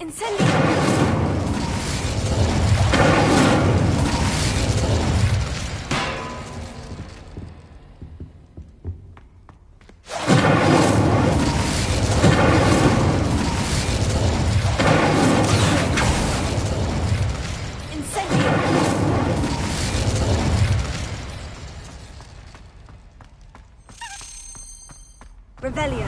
Incendio! Revelio.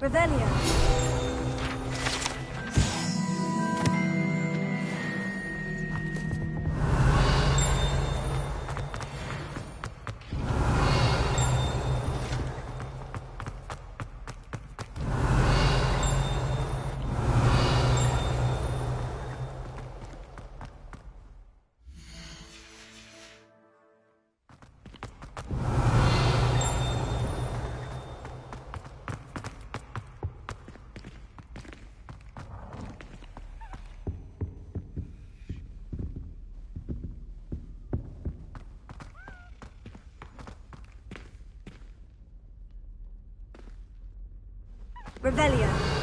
Revelio. Revelio.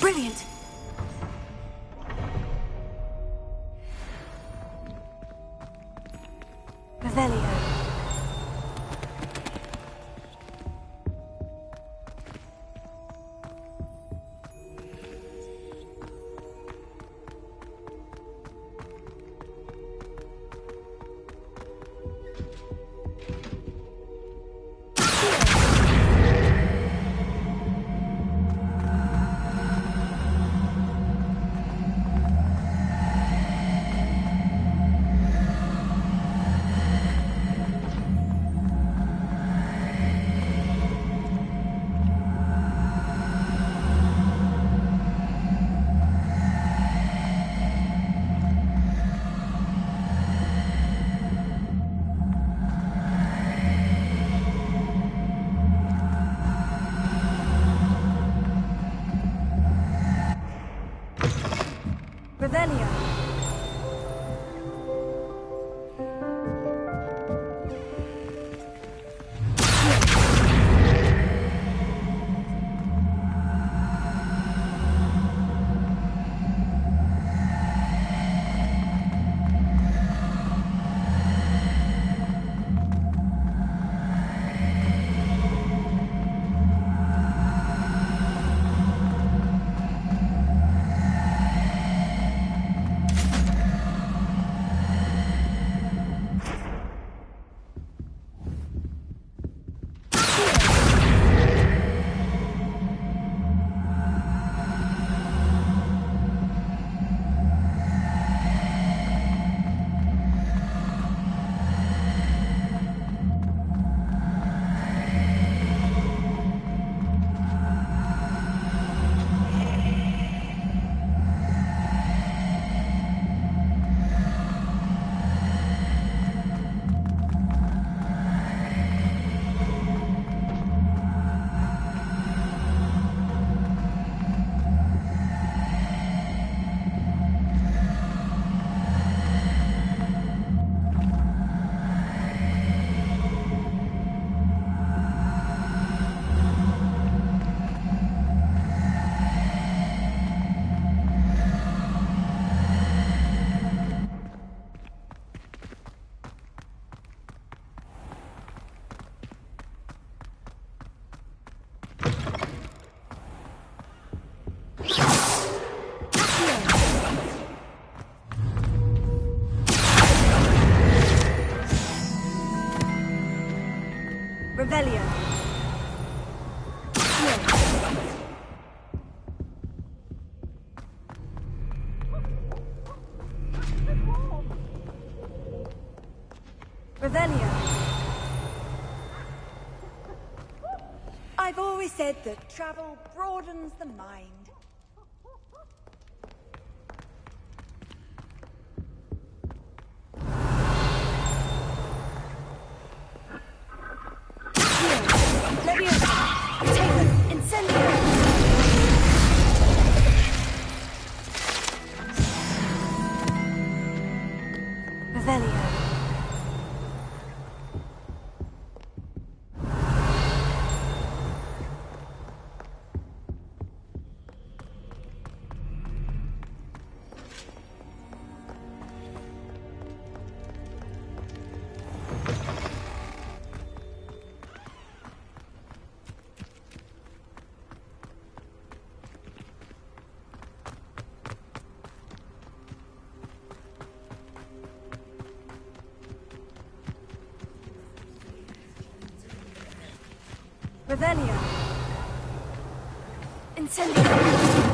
Brilliant! Revelio. Revelio. I've always said that travel broadens the mind. Leviosa! Taylor! Incendio! Revelio. Revelio. Incendio.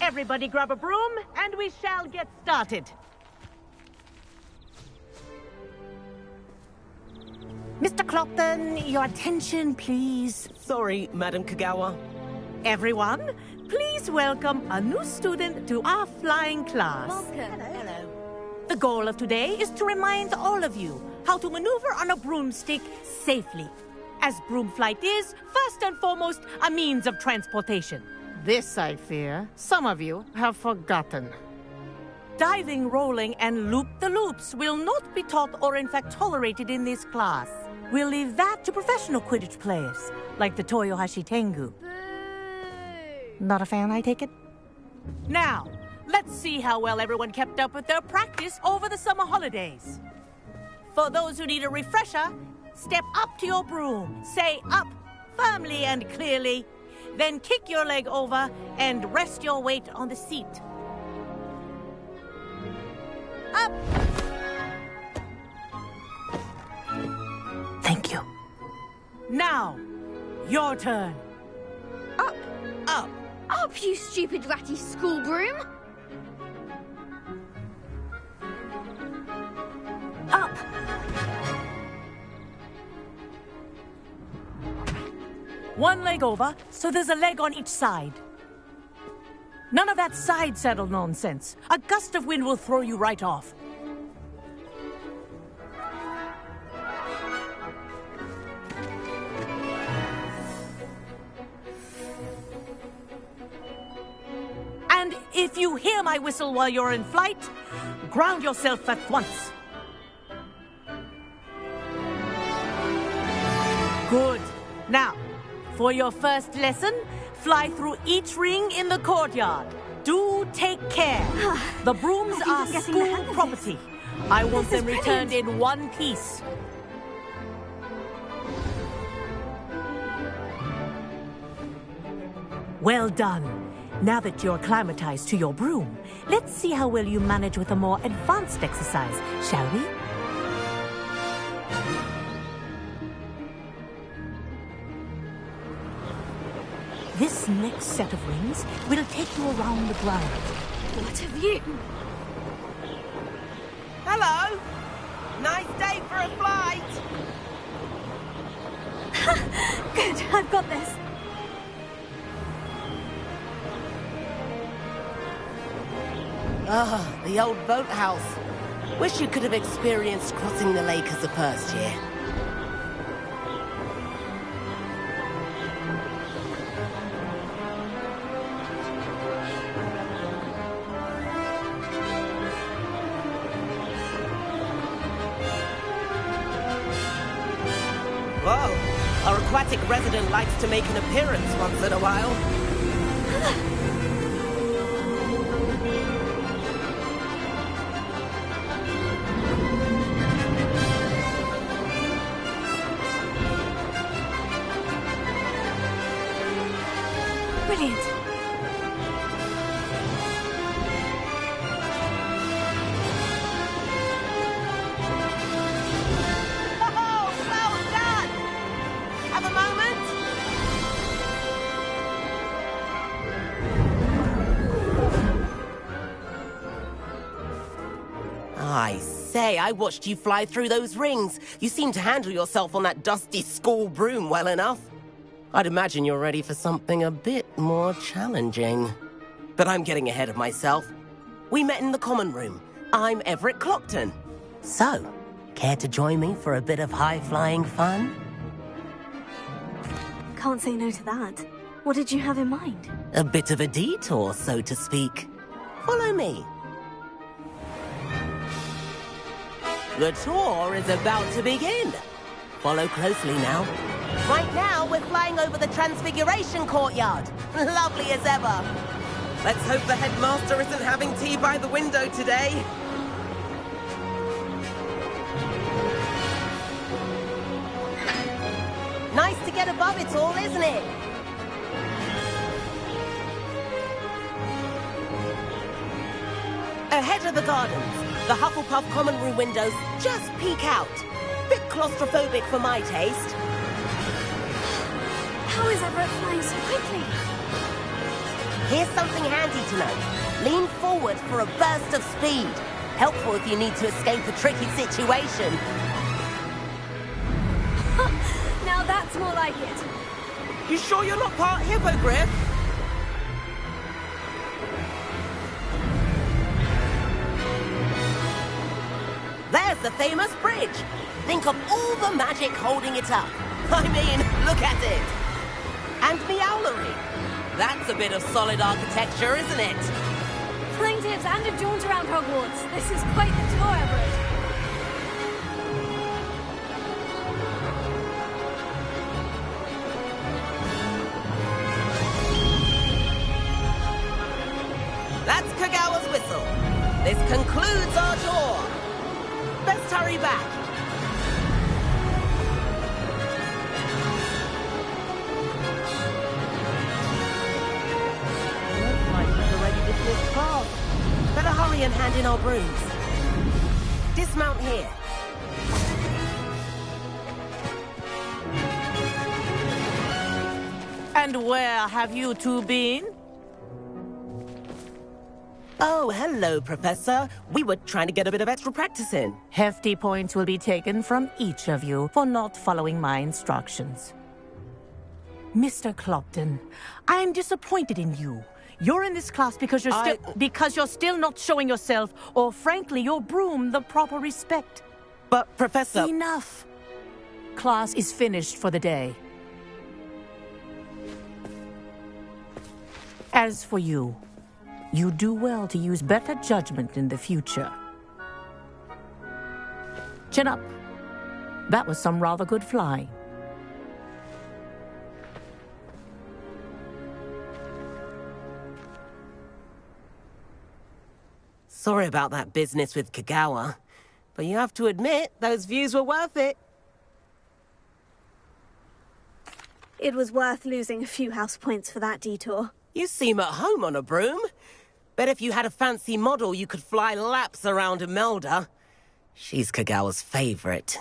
Everybody grab a broom, and we shall get started. Mr. Clopton, your attention, please. Sorry, Madam Kagawa. Everyone, please welcome a new student to our flying class. Welcome. Hello. The goal of today is to remind all of you how to maneuver on a broomstick safely, as broom flight is, first and foremost, a means of transportation. This, I fear, some of you have forgotten. Diving, rolling, and loop-the-loops will not be taught or in fact tolerated in this class. We'll leave that to professional Quidditch players, like the Toyohashi Tengu. Not a fan, I take it? Now, let's see how well everyone kept up with their practice over the summer holidays. For those who need a refresher, step up to your broom, say up, firmly and clearly, then kick your leg over and rest your weight on the seat. Up! Thank you. Now, your turn. Up! Up! Up, you stupid ratty school broom! Up! One leg over, so there's a leg on each side. None of that side saddle nonsense. A gust of wind will throw you right off. And if you hear my whistle while you're in flight, ground yourself at once. Good. Now, for your first lesson, fly through each ring in the courtyard. Do take care. The brooms Not are even getting the hang school of property. I want This is them returned in one piece. Well done. Now that you're acclimatized to your broom, let's see how well you manage with a more advanced exercise, shall we? This next set of rings will take you around the ground. What have you? Hello! Nice day for a flight! Good, I've got this. Ah, the old boathouse. Wish you could have experienced crossing the lake as a first year. Whoa, our aquatic resident likes to make an appearance once in a while. Brilliant. Oh, well done! Have a moment? I say, I watched you fly through those rings. You seem to handle yourself on that dusty school broom well enough. I'd imagine you're ready for something a bit more challenging. But I'm getting ahead of myself. We met in the common room. I'm Everett Clockton. So, care to join me for a bit of high-flying fun? Can't say no to that. What did you have in mind? A bit of a detour, so to speak. Follow me. The tour is about to begin. Follow closely now. Right now, we're flying over the Transfiguration Courtyard. Lovely as ever. Let's hope the headmaster isn't having tea by the window today. Nice to get above it all, isn't it? Ahead of the gardens, the Hufflepuff common room windows just peek out. Bit claustrophobic for my taste. How is Everett flying so quickly? Here's something handy to know. Lean forward for a burst of speed. Helpful if you need to escape a tricky situation. Now that's more like it. You sure you're not part hippogriff? There's the famous bridge. Think of all the magic holding it up. I mean, look at it. And Meowlery. That's a bit of solid architecture, isn't it? Flying tips and a jaunt around Hogwarts. This is quite the tour, Everett. That's Kagawa's whistle. This concludes our tour. Best hurry back. Looks like we're already dismissed class. Better hurry and hand in our brooms. Dismount here. And where have you two been? Oh, hello, Professor. We were trying to get a bit of extra practice in. Hefty points will be taken from each of you for not following my instructions. Mr. Clopton, I'm disappointed in you. You're in this class because you're still not showing yourself, or frankly, your broom the proper respect. But, Professor... Enough. Class is finished for the day. As for you, you do well to use better judgment in the future. Chin up. That was some rather good flying. Sorry about that business with Kagawa, but you have to admit, those views were worth it. It was worth losing a few house points for that detour. You seem at home on a broom. Bet if you had a fancy model, you could fly laps around Imelda. She's Kagawa's favorite.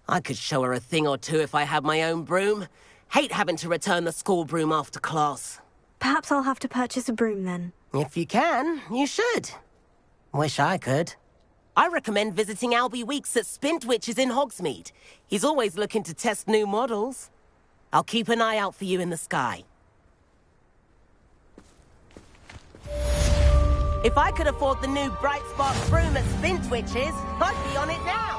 I could show her a thing or two if I had my own broom. Hate having to return the school broom after class. Perhaps I'll have to purchase a broom then. If you can, you should. Wish I could. I recommend visiting Albie Weeks at Spintwitches in Hogsmeade. He's always looking to test new models. I'll keep an eye out for you in the sky. If I could afford the new Bright Spark broom at Spin Twitches, I'd be on it now!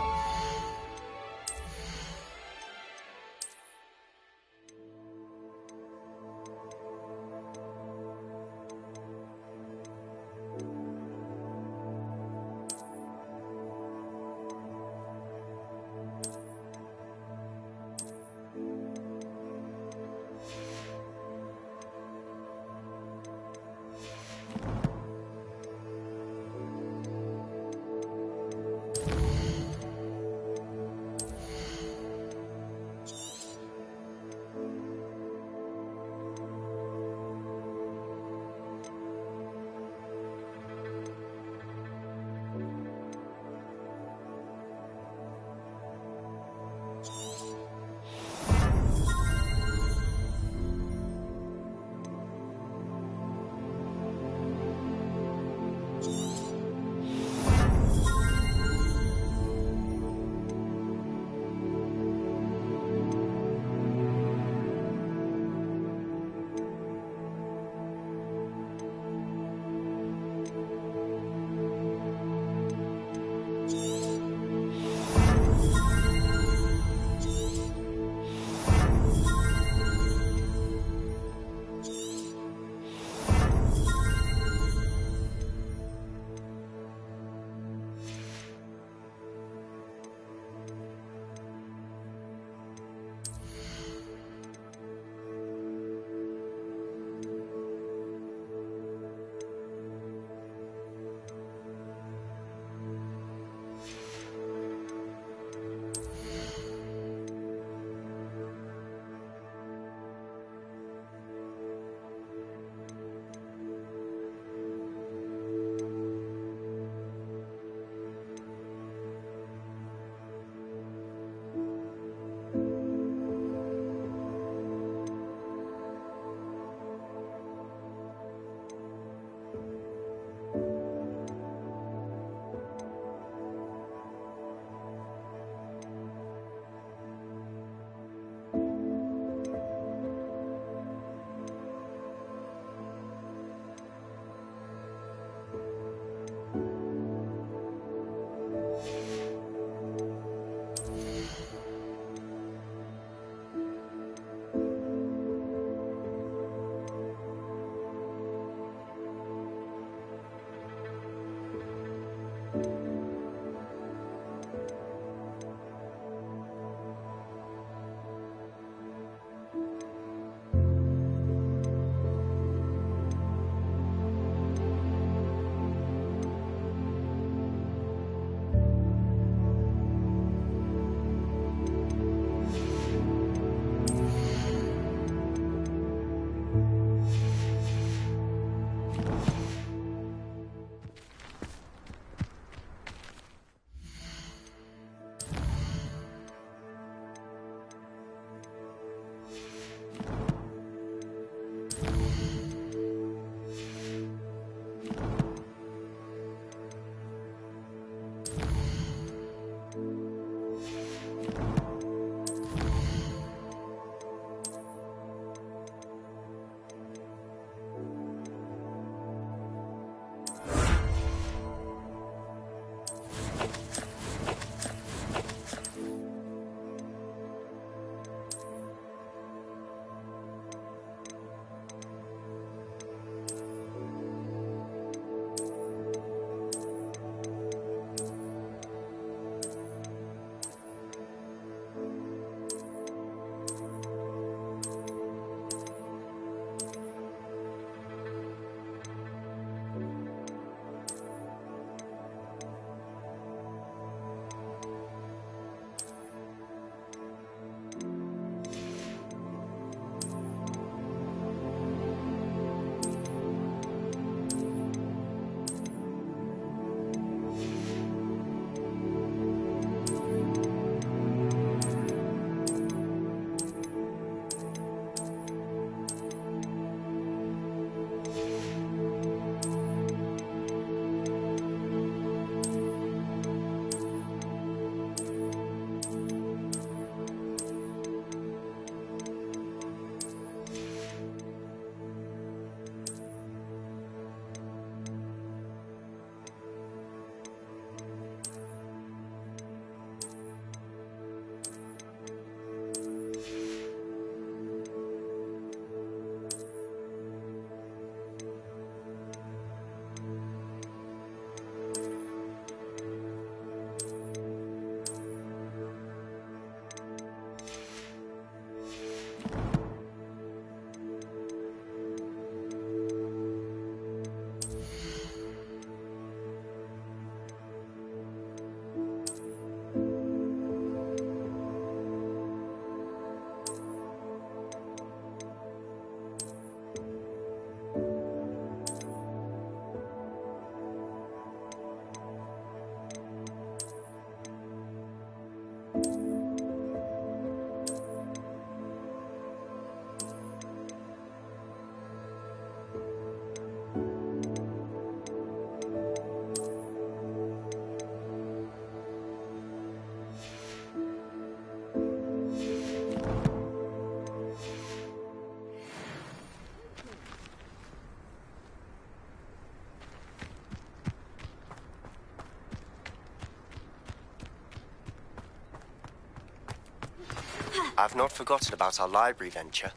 I've not forgotten about our library venture.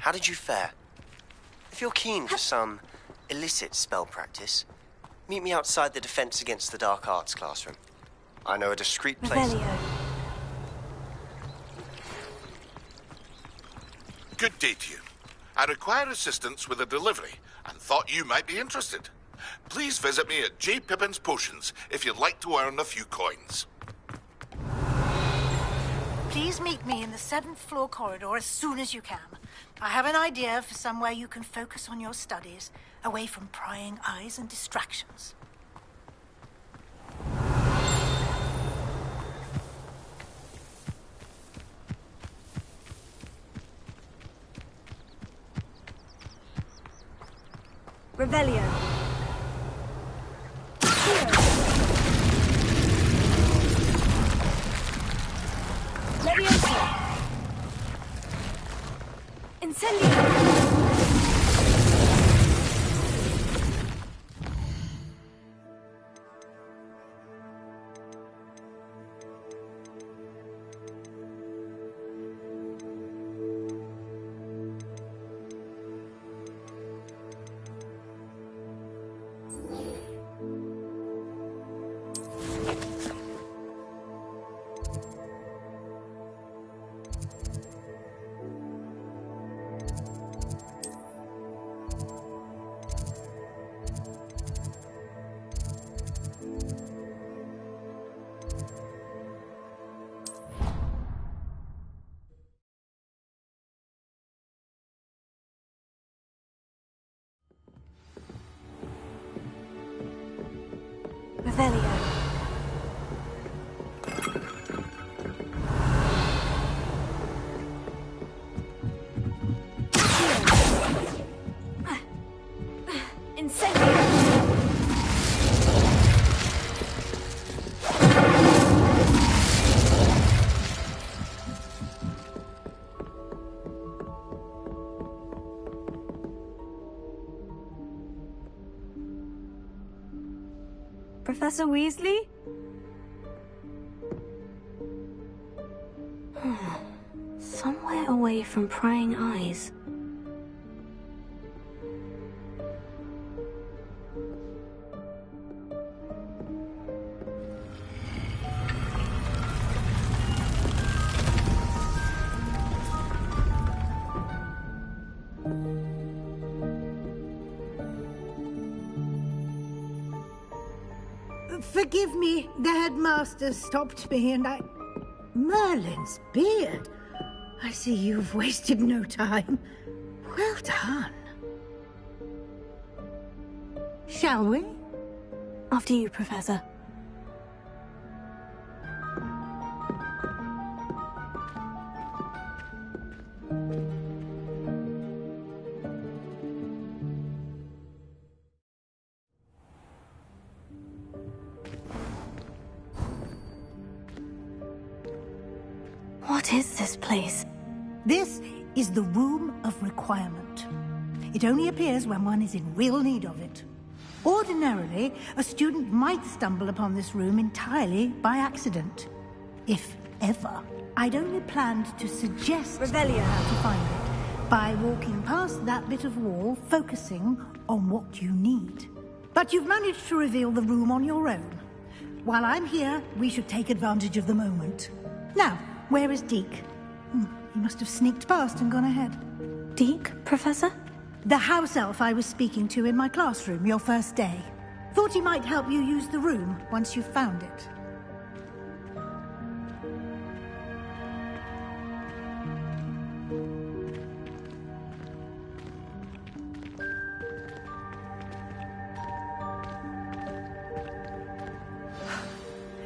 How did you fare? If you're keen for some illicit spell practice, meet me outside the Defense Against the Dark Arts classroom. I know a discreet place. Revelio. Good day to you. I require assistance with a delivery and thought you might be interested. Please visit me at J. Pippin's Potions if you'd like to earn a few coins. Please meet me in the 7th floor corridor as soon as you can. I have an idea for somewhere you can focus on your studies, away from prying eyes and distractions. Revelio. Leviosa. Incendio. Revelio. Incendio. Professor Weasley? Somewhere away from prying eyes. Forgive me, the headmaster stopped me and I... Merlin's beard. I see you've wasted no time. Well done. Shall we? After you, Professor. What is this place? This is the Room of Requirement. It only appears when one is in real need of it. Ordinarily, a student might stumble upon this room entirely by accident. If ever. I'd only planned to suggest Revelio. how to find it by walking past that bit of wall, focusing on what you need. But you've managed to reveal the room on your own. While I'm here, we should take advantage of the moment. Now, where is Deke? He must have sneaked past and gone ahead. Deke, Professor? The house elf I was speaking to in my classroom your first day. Thought he might help you use the room once you've found it.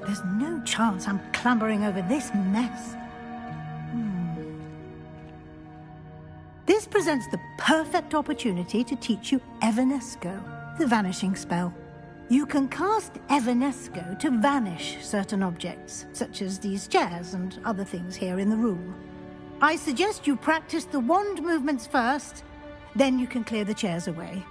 There's no chance I'm clambering over this mess. This presents the perfect opportunity to teach you Evanesco, the vanishing spell. You can cast Evanesco to vanish certain objects, such as these chairs and other things here in the room. I suggest you practice the wand movements first, then you can clear the chairs away.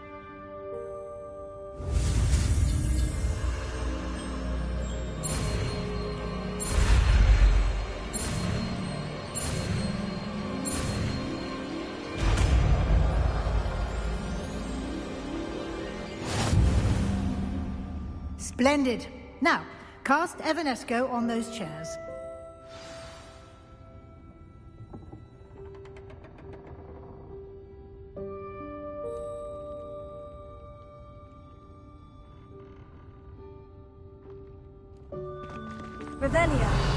Splendid. Now, cast Evanesco on those chairs. Revelia.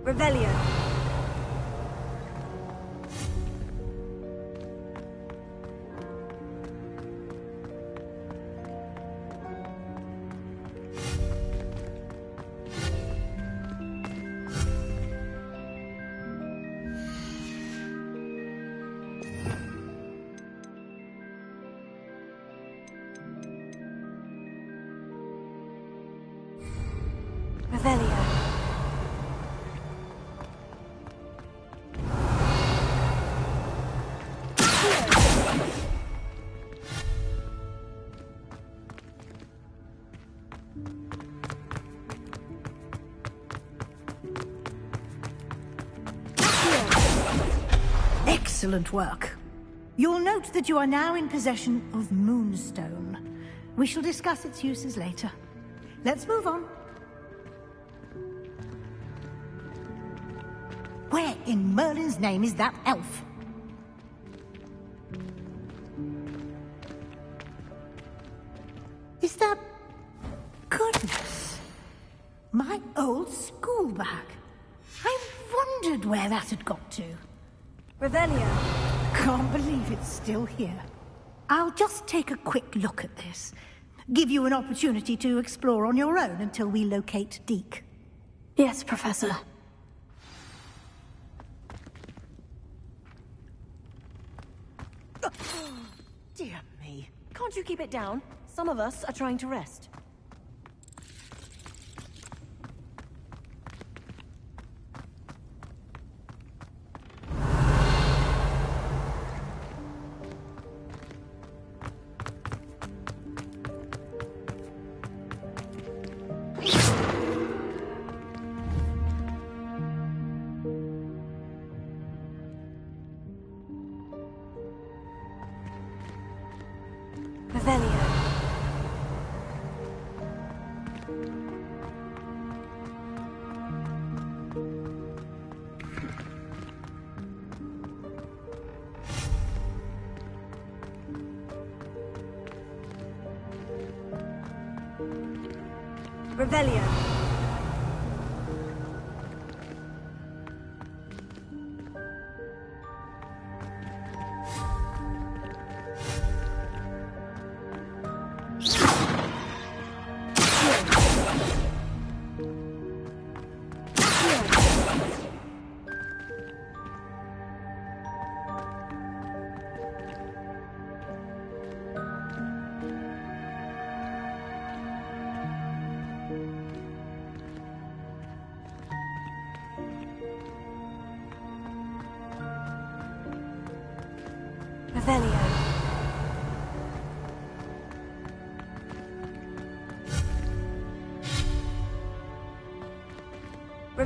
Revelio. Revelio. Excellent work. You'll note that you are now in possession of Moonstone. We shall discuss its uses later. Let's move on. Where in Merlin's name is that elf? Is that... Goodness! My old school bag. I wondered where that had got to. Revelio. Can't believe it's still here. I'll just take a quick look at this. Give you an opportunity to explore on your own until we locate Deke. Yes, Professor. Dear me. Can't you keep it down? Some of us are trying to rest. Revelio. Revelio. Revelio.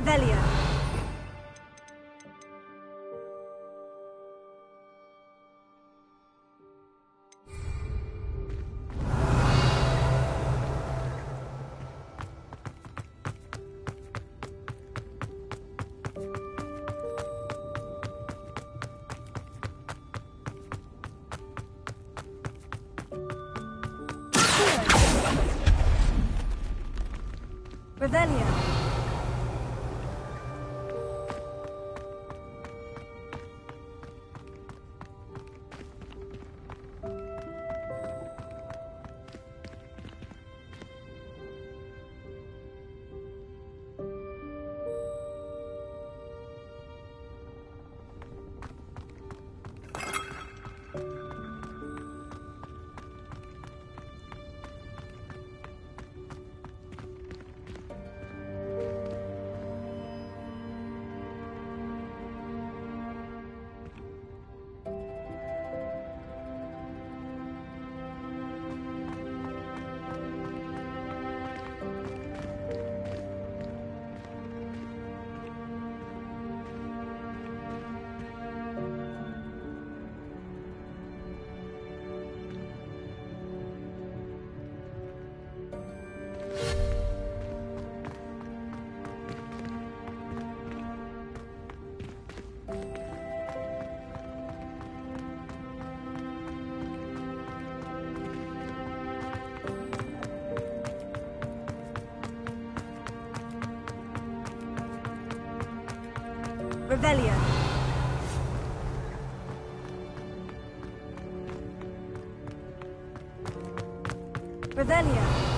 Revelio. Revelio. Revelio. Revelio.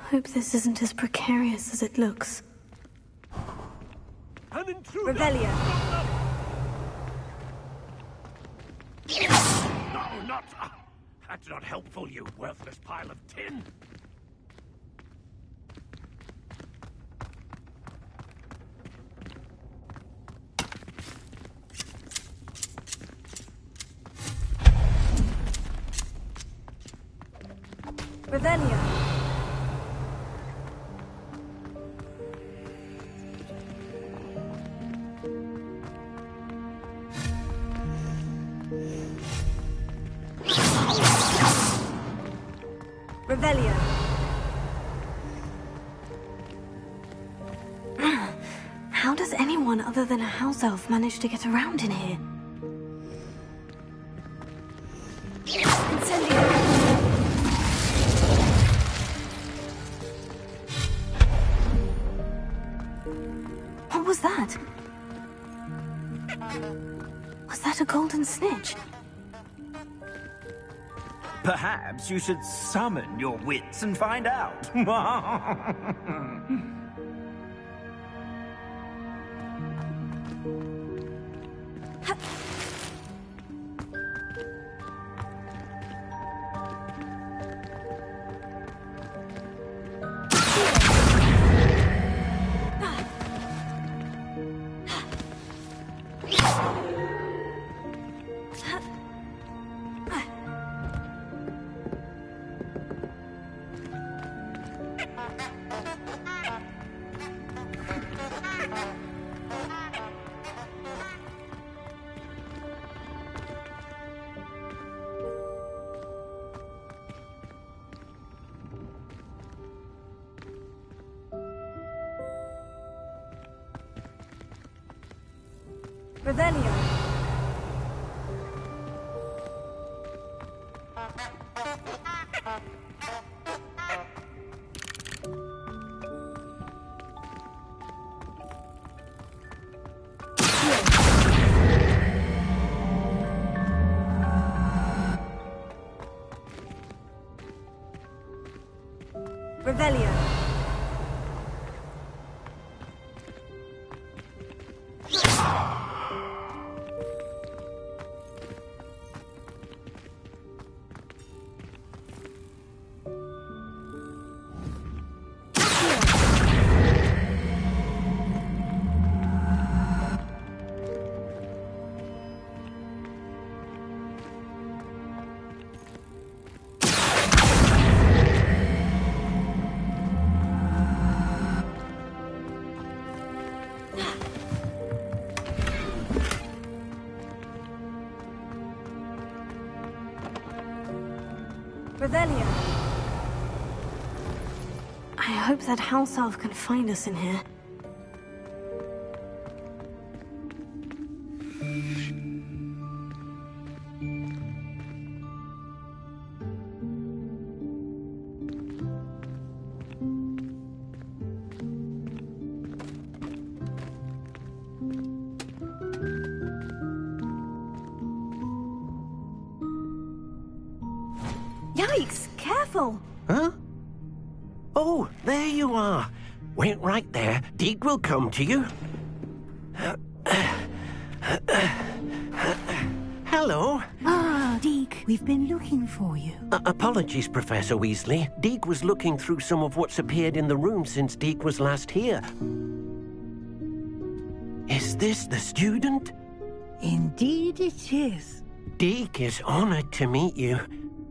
Hope this isn't as precarious as it looks. An intruder! Revelio. No, not... That's not helpful, you worthless pile of tin! Revelio. Revelio. How does anyone other than a house elf manage to get around in here? Incendio. What was that? Was that a golden snitch? Perhaps you should summon your wits and find out. Revelio. Revelio. Revelio. I hope that house elf can find us in here. Yikes! Careful! Huh? Oh, there you are. Wait right there. Deke will come to you. Hello. Ah, Deke, we've been looking for you. Apologies, Professor Weasley. Deke was looking through some of what's appeared in the room since Deke was last here. Is this the student? Indeed it is. Deke is honored to meet you.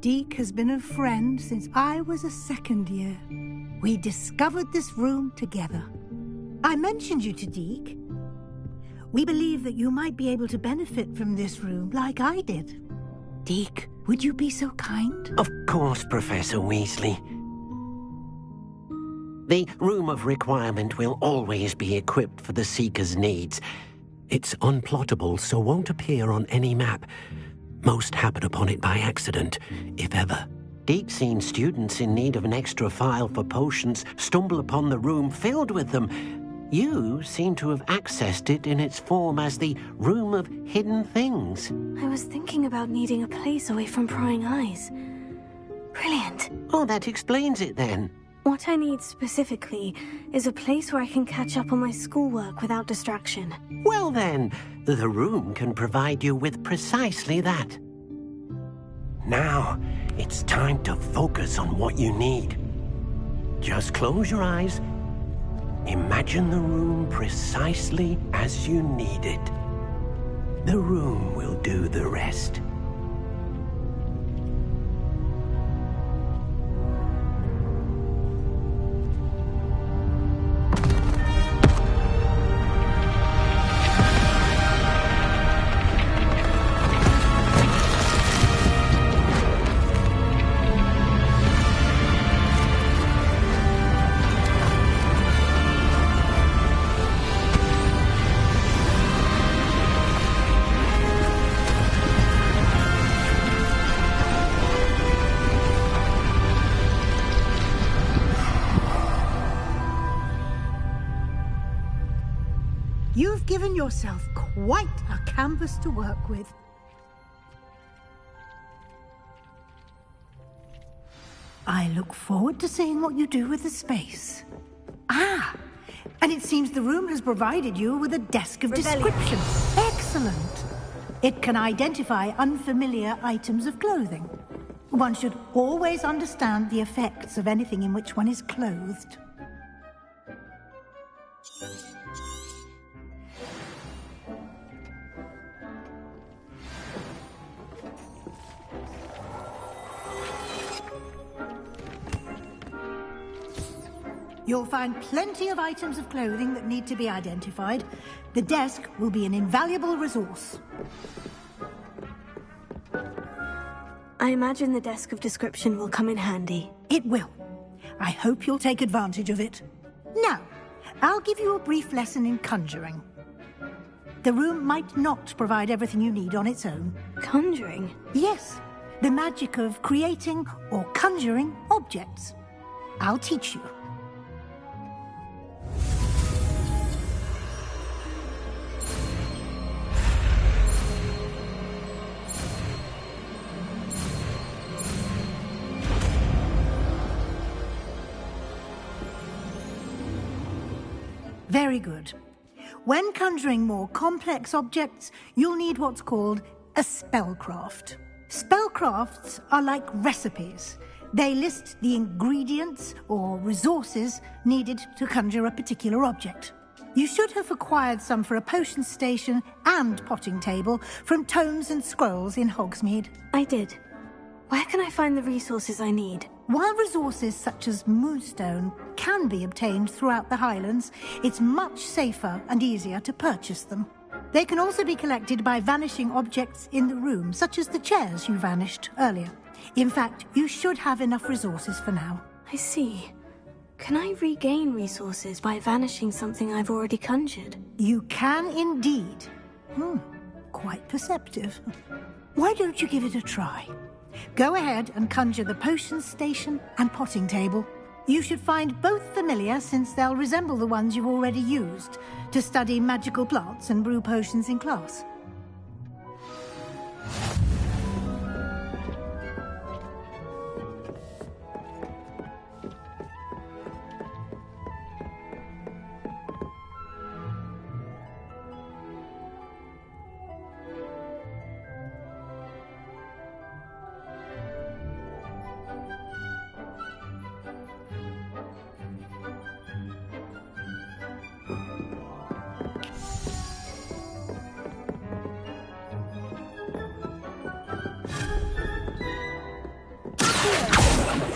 Deke has been a friend since I was a second year. We discovered this room together. I mentioned you to Deke. We believe that you might be able to benefit from this room like I did. Deke, would you be so kind? Of course, Professor Weasley. The Room of Requirement will always be equipped for the Seeker's needs. It's unplottable, so won't appear on any map. Most happen upon it by accident, if ever. Deke's seen students in need of an extra file for potions stumble upon the room filled with them. You seem to have accessed it in its form as the Room of Hidden Things. I was thinking about needing a place away from prying eyes. Brilliant. Oh, that explains it then. What I need specifically is a place where I can catch up on my schoolwork without distraction. Well then, the room can provide you with precisely that. Now, it's time to focus on what you need. Just close your eyes. Imagine the room precisely as you need it. The room will do the rest. You've given yourself quite a canvas to work with. I look forward to seeing what you do with the space. Ah, and it seems the room has provided you with a desk of description. Excellent. It can identify unfamiliar items of clothing. One should always understand the effects of anything in which one is clothed. You'll find plenty of items of clothing that need to be identified. The desk will be an invaluable resource. I imagine the desk of description will come in handy. It will. I hope you'll take advantage of it. Now, I'll give you a brief lesson in conjuring. The room might not provide everything you need on its own. Conjuring? Yes, the magic of creating or conjuring objects. I'll teach you. Very good. When conjuring more complex objects, you'll need what's called a spellcraft. Spellcrafts are like recipes. They list the ingredients or resources needed to conjure a particular object. You should have acquired some for a potion station and potting table from tomes and scrolls in Hogsmeade. I did. Where can I find the resources I need? While resources such as moonstone can be obtained throughout the Highlands, it's much safer and easier to purchase them. They can also be collected by vanishing objects in the room, such as the chairs you vanished earlier. In fact, you should have enough resources for now. I see. Can I regain resources by vanishing something I've already conjured? You can indeed. Quite perceptive. Why don't you give it a try? Go ahead and conjure the potion station and potting table. You should find both familiar, since they'll resemble the ones you've already used to study magical plants and brew potions in class.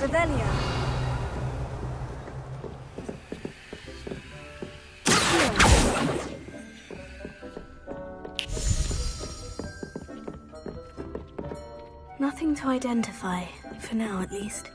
Revelio. Nothing to identify, for now at least.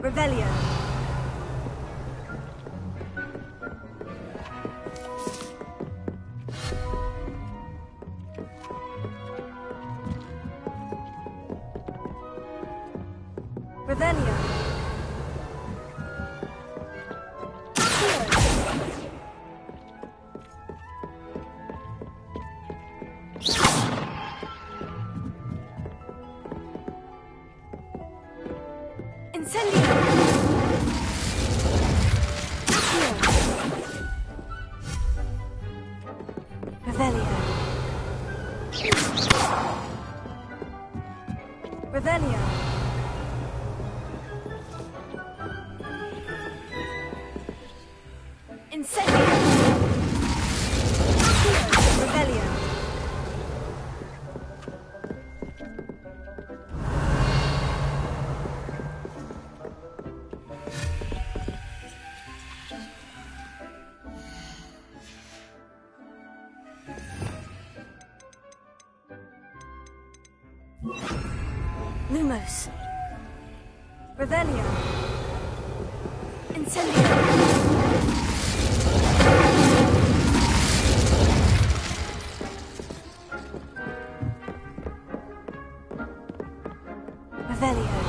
Revelio. Revelio. Incendio. Revelio. Revelio. Incendio. Revelio. Lumos. Revelio. Incendio. Revelio.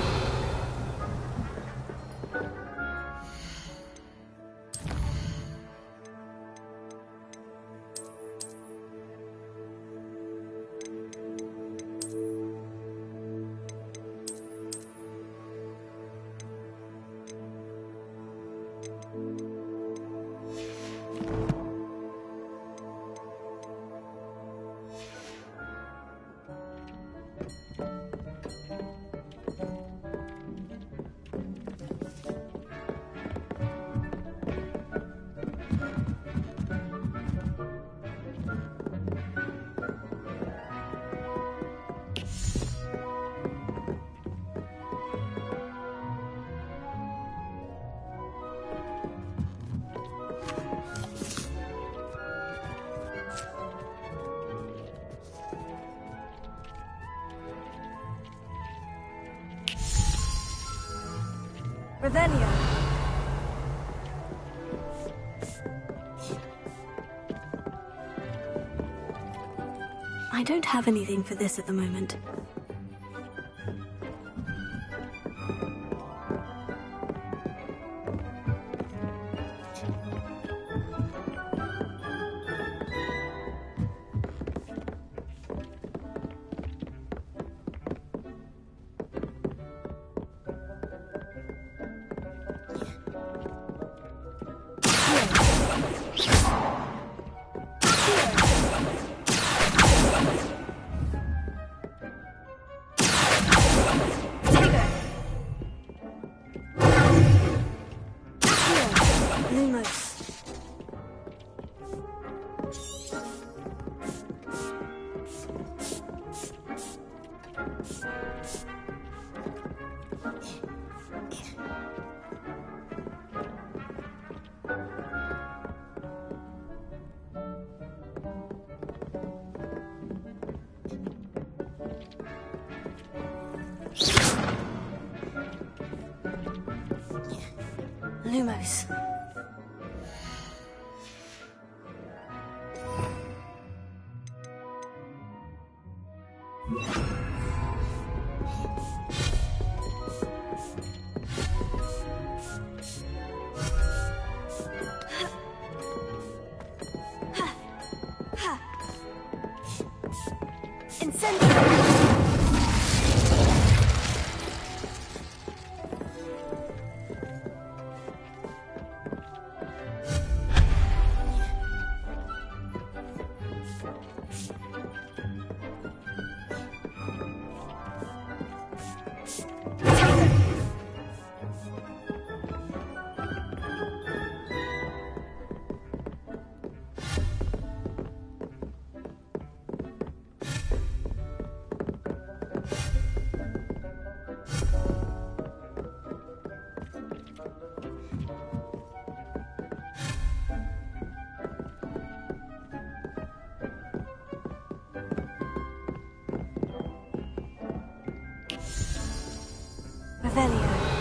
Revelio. I don't have anything for this at the moment. Lumos. Revelio.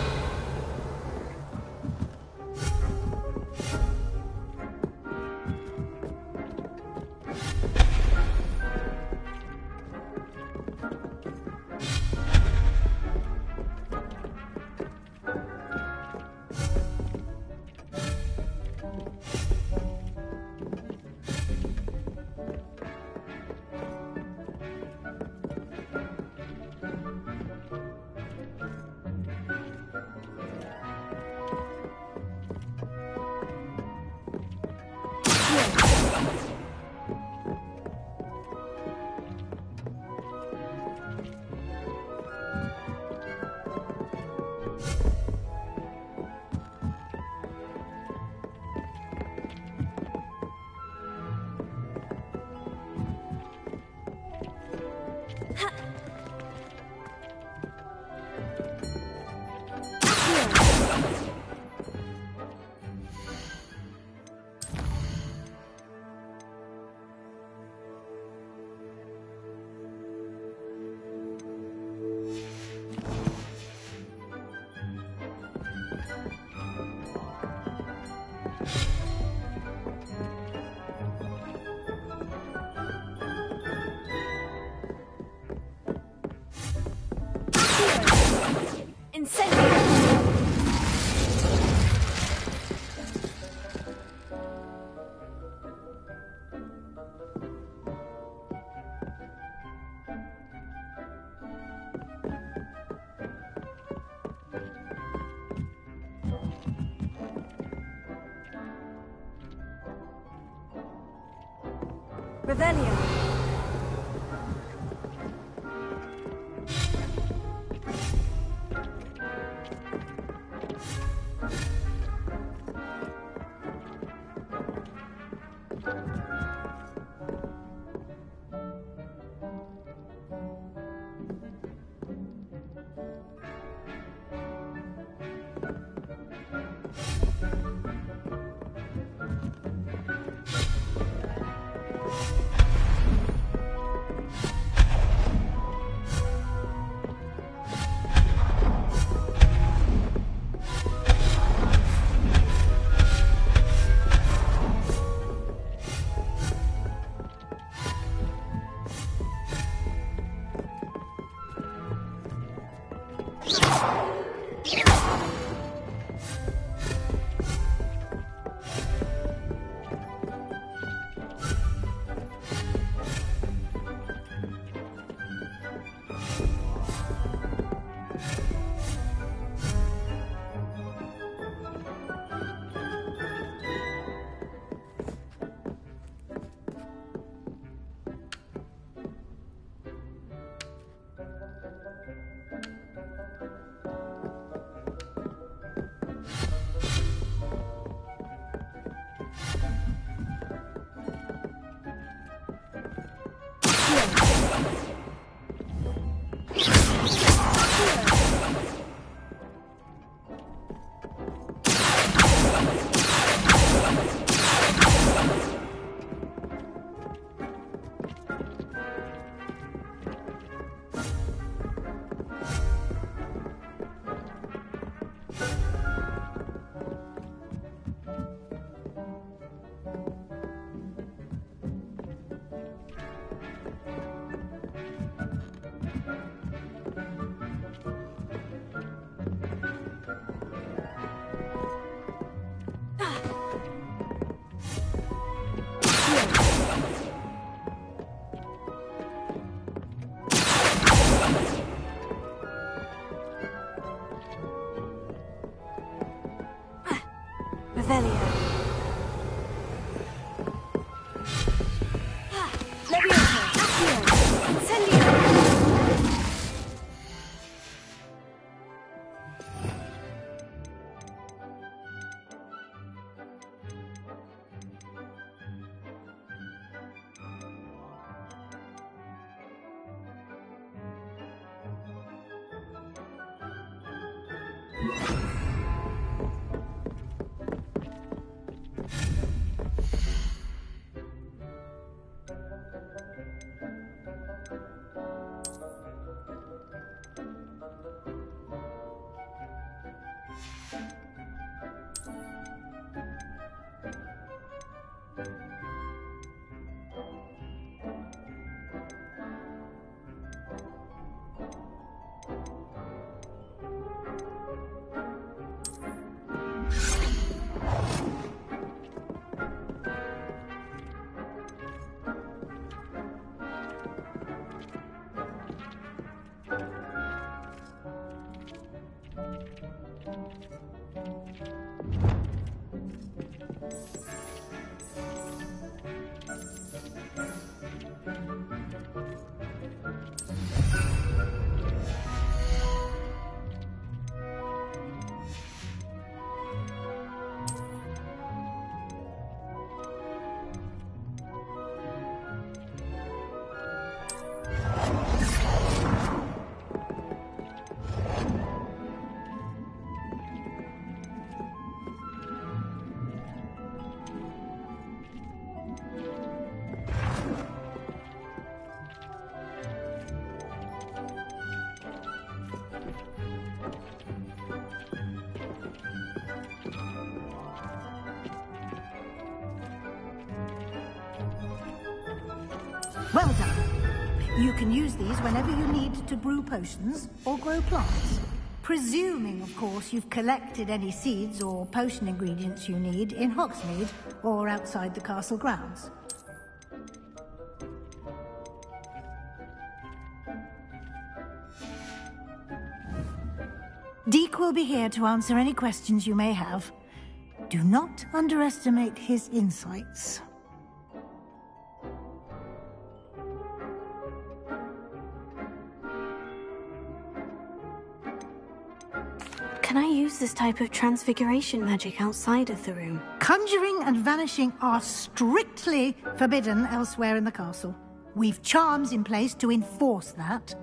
Revelio. Well done. You can use these whenever you need to brew potions or grow plants. Presuming, of course, you've collected any seeds or potion ingredients you need in Hogsmeade or outside the castle grounds. Deek will be here to answer any questions you may have. Do not underestimate his insights. Can I use this type of transfiguration magic outside of the room? Conjuring and vanishing are strictly forbidden elsewhere in the castle. We've charms in place to enforce that.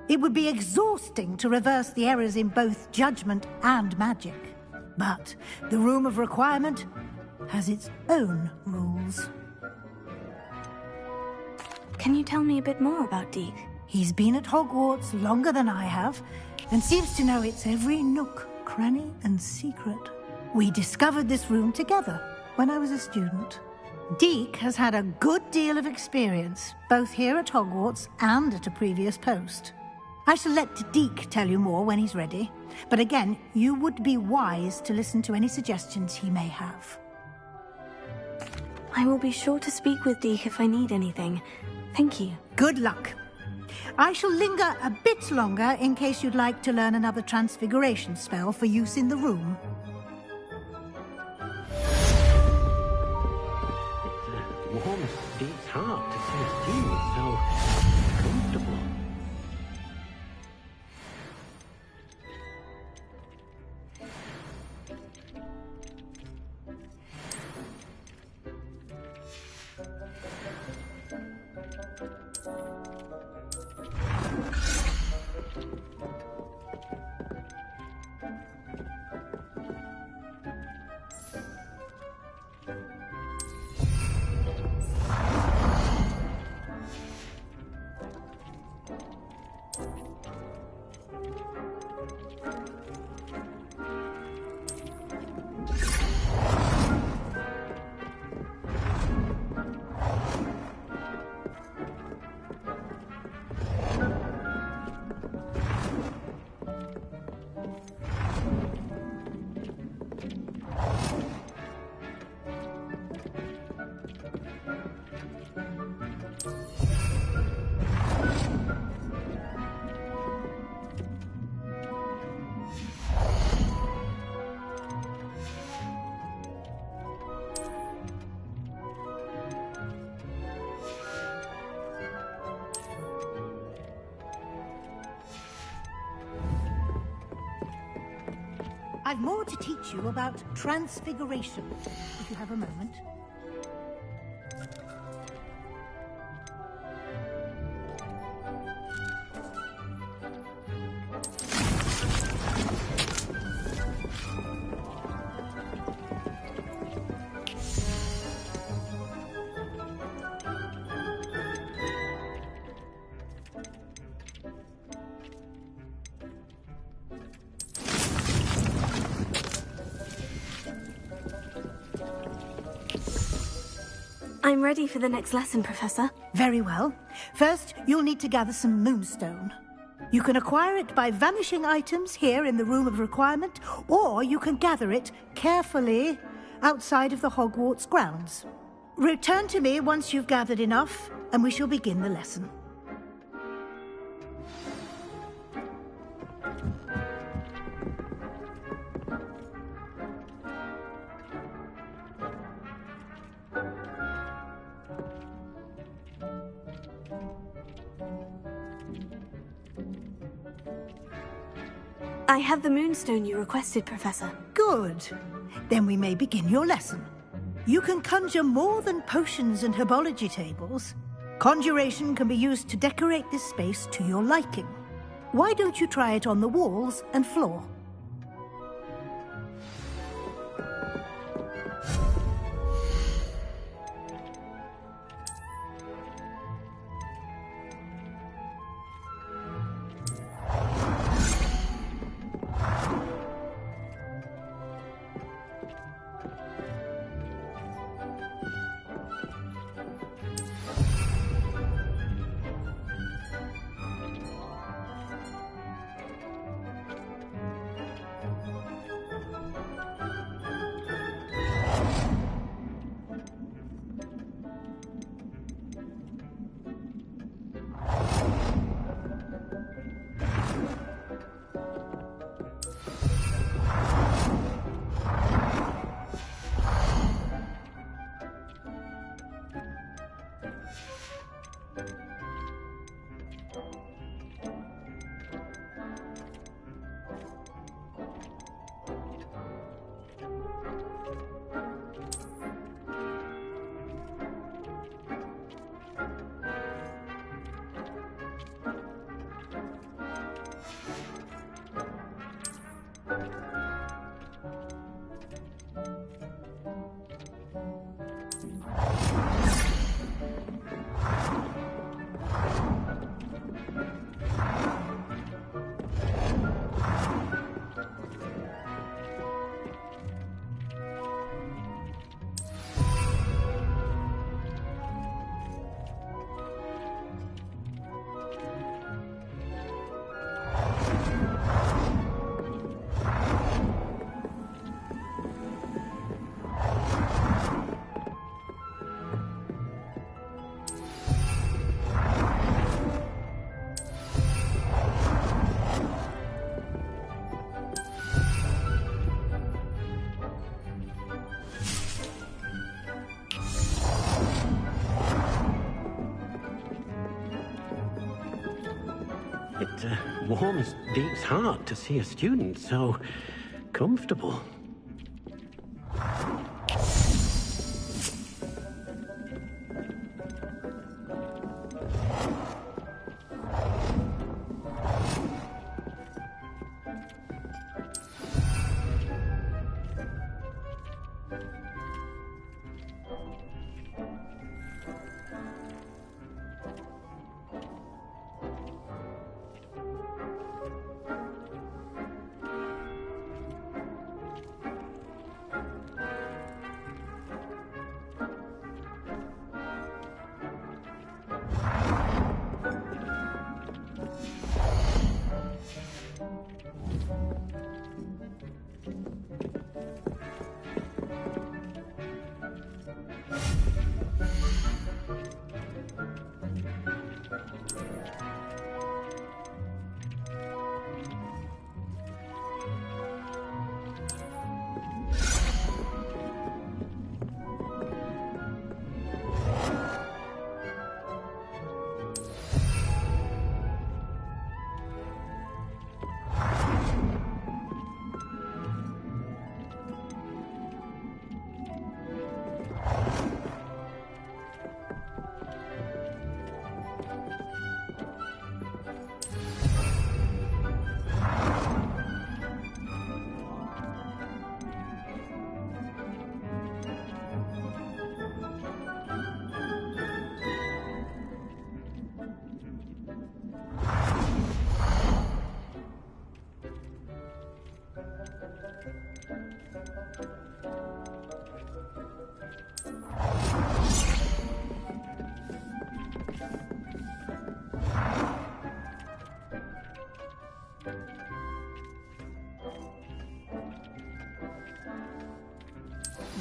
It would be exhausting to reverse the errors in both judgment and magic. But the Room of Requirement has its own rules. Can you tell me a bit more about Deek? He's been at Hogwarts longer than I have, and seems to know its every nook, cranny, and secret. We discovered this room together when I was a student. Deek has had a good deal of experience, both here at Hogwarts and at a previous post. I shall let Deek tell you more when he's ready, but again, you would be wise to listen to any suggestions he may have. I will be sure to speak with Deek if I need anything. Thank you. Good luck. I shall linger a bit longer in case you'd like to learn another transfiguration spell for use in the room. It warms Deek's heart to see you so comfortable. I've more to teach you about transfiguration, if you have a moment. I'm ready for the next lesson, Professor. Very well. First, you'll need to gather some moonstone. You can acquire it by vanishing items here in the Room of Requirement, or you can gather it carefully outside of the Hogwarts grounds. Return to me once you've gathered enough, and we shall begin the lesson. I have the moonstone you requested, Professor. Good. Then we may begin your lesson. You can conjure more than potions and herbology tables. Conjuration can be used to decorate this space to your liking. Why don't you try it on the walls and floor? It warms Deep's heart to see a student so comfortable.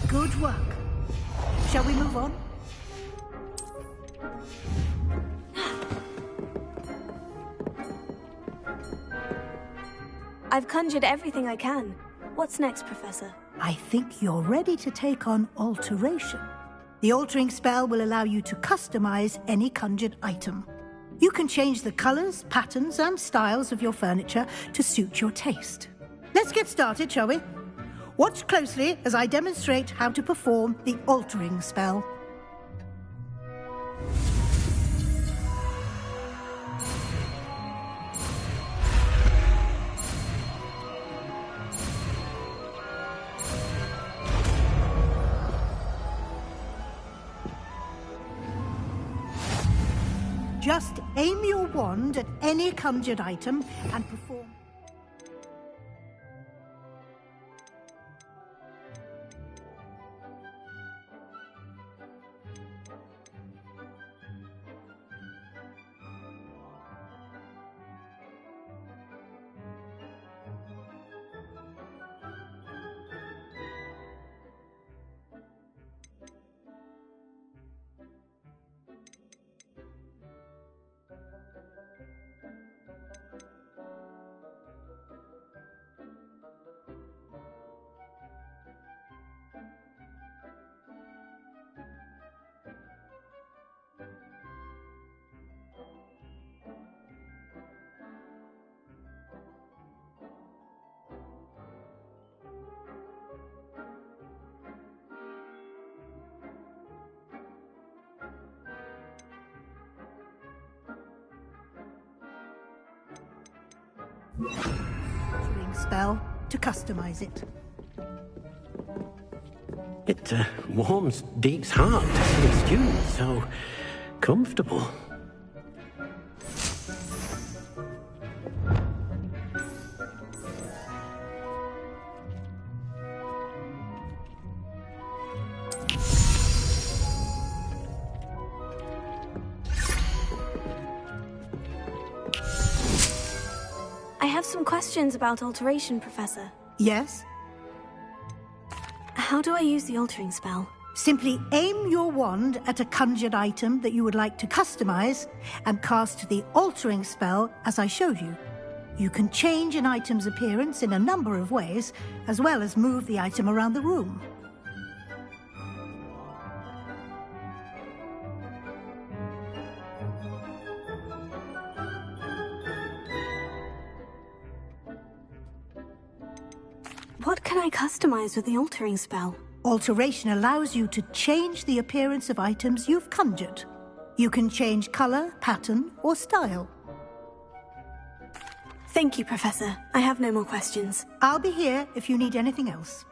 Good work. Shall we move on? I've conjured everything I can. What's next, Professor? I think you're ready to take on alteration. The altering spell will allow you to customize any conjured item. You can change the colours, patterns and styles of your furniture to suit your taste. Let's get started, shall we? Watch closely as I demonstrate how to perform the altering spell. Just aim your wand at any conjured item and perform... altering spell to customize it. It warms Deep's heart to see a student so comfortable. I have some questions about alteration, Professor. Yes? How do I use the altering spell? Simply aim your wand at a conjured item that you would like to customize and cast the altering spell as I showed you. You can change an item's appearance in a number of ways, as well as move the item around the room. What can I customize with the altering spell? Alteration allows you to change the appearance of items you've conjured. You can change color, pattern, or style. Thank you, Professor. I have no more questions. I'll be here if you need anything else.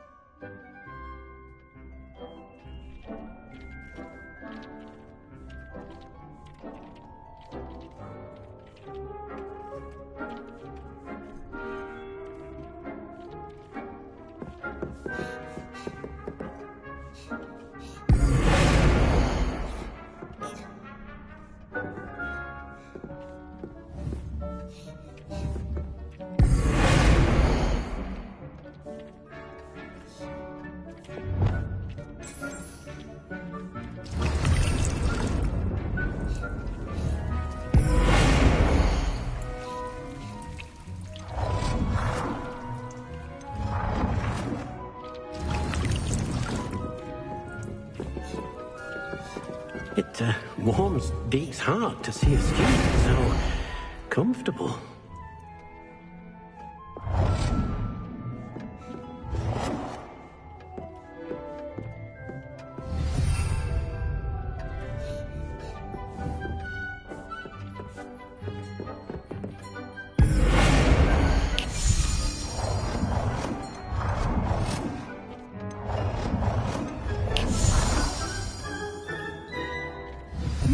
It warms Deep's heart to see a student so comfortable.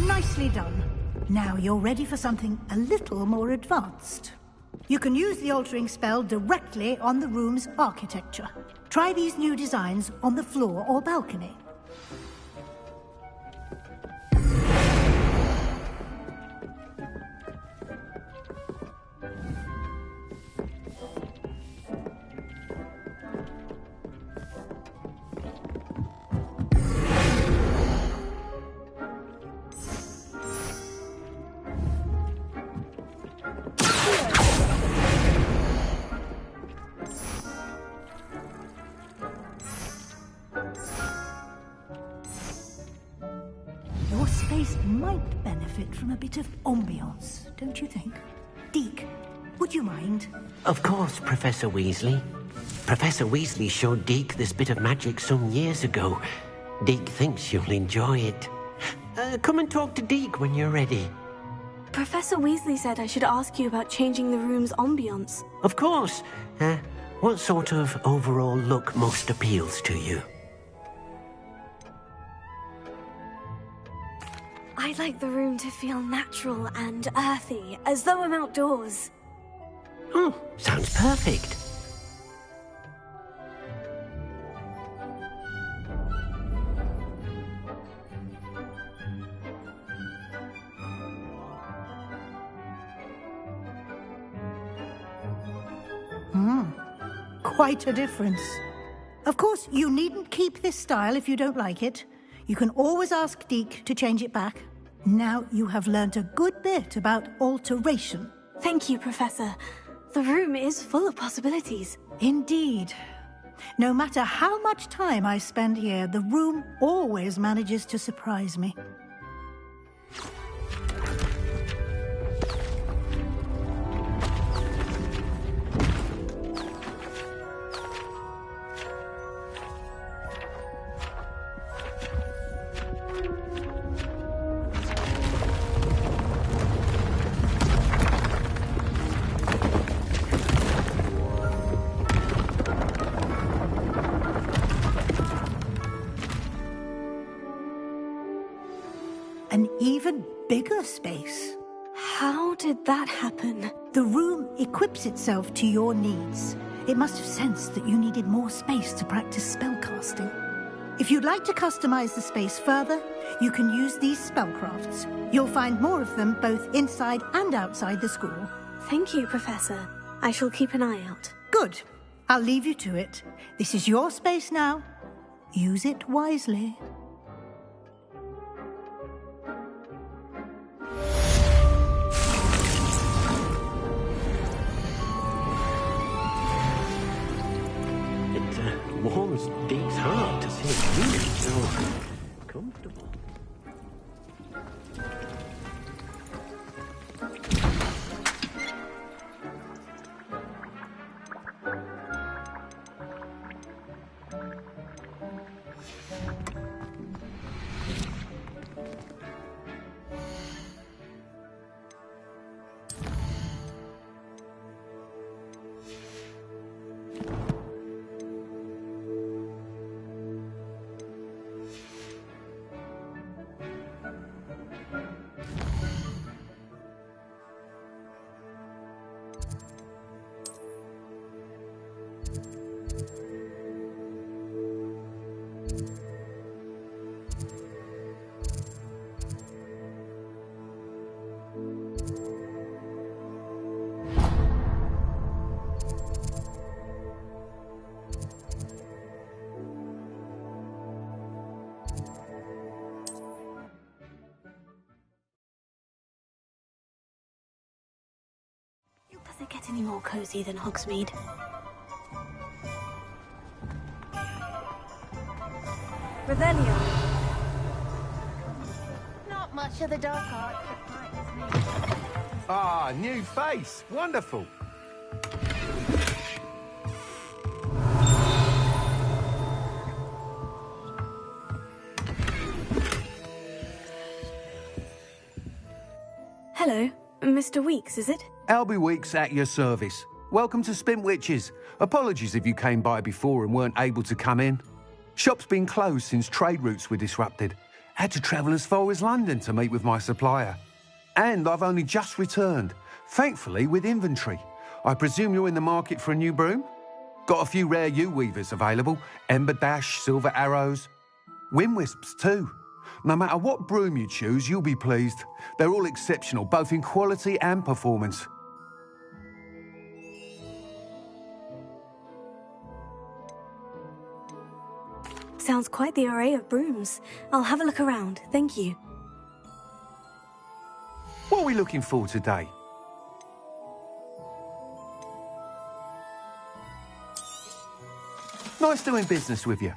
Nicely done. Now you're ready for something a little more advanced. You can use the altering spell directly on the room's architecture. Try these new designs on the floor or balcony. Your space might benefit from a bit of ambiance, don't you think? Deke, would you mind? Of course, Professor Weasley. Professor Weasley showed Deke this bit of magic some years ago. Deke thinks you'll enjoy it. Come and talk to Deke when you're ready. Professor Weasley said I should ask you about changing the room's ambience. Of course. What sort of overall look most appeals to you? I'd like the room to feel natural and earthy, as though I'm outdoors. Oh, sounds perfect. Quite a difference. Of course, you needn't keep this style if you don't like it. You can always ask Deke to change it back. Now you have learnt a good bit about alteration. Thank you, Professor. The room is full of possibilities. Indeed. No matter how much time I spend here, the room always manages to surprise me. An even bigger space. How did that happen? The room equips itself to your needs. It must have sensed that you needed more space to practice spellcasting. If you'd like to customize the space further, you can use these spellcrafts. You'll find more of them both inside and outside the school. Thank you, Professor. I shall keep an eye out. Good. I'll leave you to it. This is your space now. Use it wisely. Warms Deke's heart to see it really so comfortable. Does it get any more cozy than Hogsmeade? Revelio. Not much of the dark arts surprises me. Ah, new face. Wonderful. Hello, Mr. Weeks, is it? Albie Weeks at your service. Welcome to Spintwitches. Apologies if you came by before and weren't able to come in. Shop's been closed since trade routes were disrupted. Had to travel as far as London to meet with my supplier. And I've only just returned, thankfully with inventory. I presume you're in the market for a new broom? Got a few rare yew-weavers available. Ember Dash, Silver Arrows. Wind-wisps too. No matter what broom you choose, you'll be pleased. They're all exceptional, both in quality and performance. Sounds quite the array of brooms. I'll have a look around, thank you. What are we looking for today? Nice doing business with you.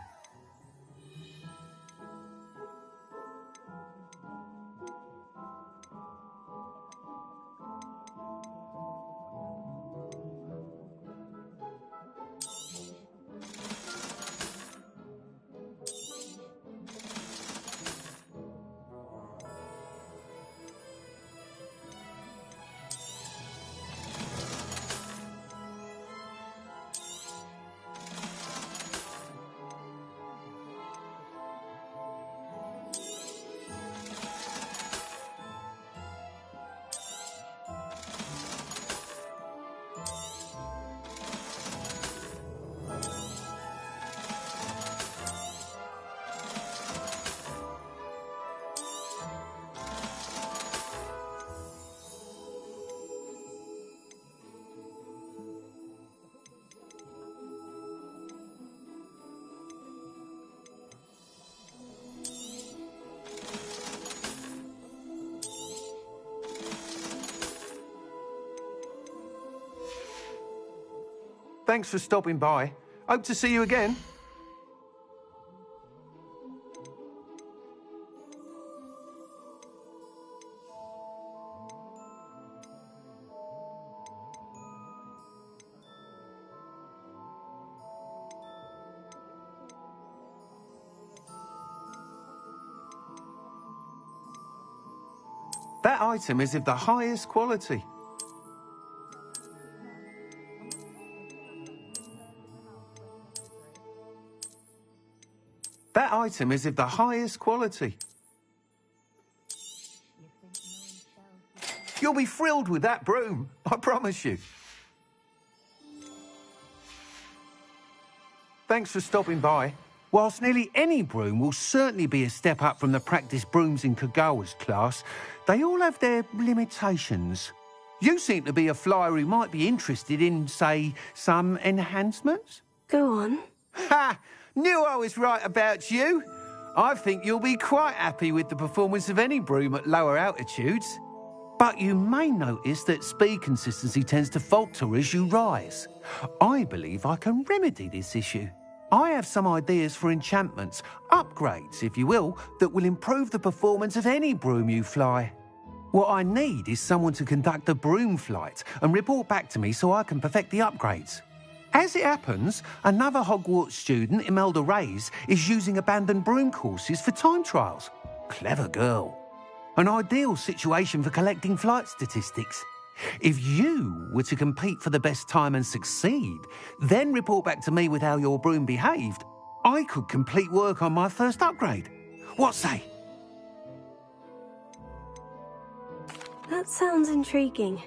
Thanks for stopping by. Hope to see you again. That item is of the highest quality. That item is of the highest quality. You'll be thrilled with that broom, I promise you. Thanks for stopping by. Whilst nearly any broom will certainly be a step up from the practice brooms in Kagawa's class, they all have their limitations. You seem to be a flyer who might be interested in, say, some enhancements? Go on. Ha! Knew I was right about you. I think you'll be quite happy with the performance of any broom at lower altitudes. But you may notice that speed consistency tends to falter as you rise. I believe I can remedy this issue. I have some ideas for enchantments, upgrades, if you will, that will improve the performance of any broom you fly. What I need is someone to conduct a broom flight and report back to me so I can perfect the upgrades. As it happens, another Hogwarts student, Imelda Reyes, is using abandoned broom courses for time trials. Clever girl. An ideal situation for collecting flight statistics. If you were to compete for the best time and succeed, then report back to me with how your broom behaved, I could complete work on my first upgrade. What say? That sounds intriguing.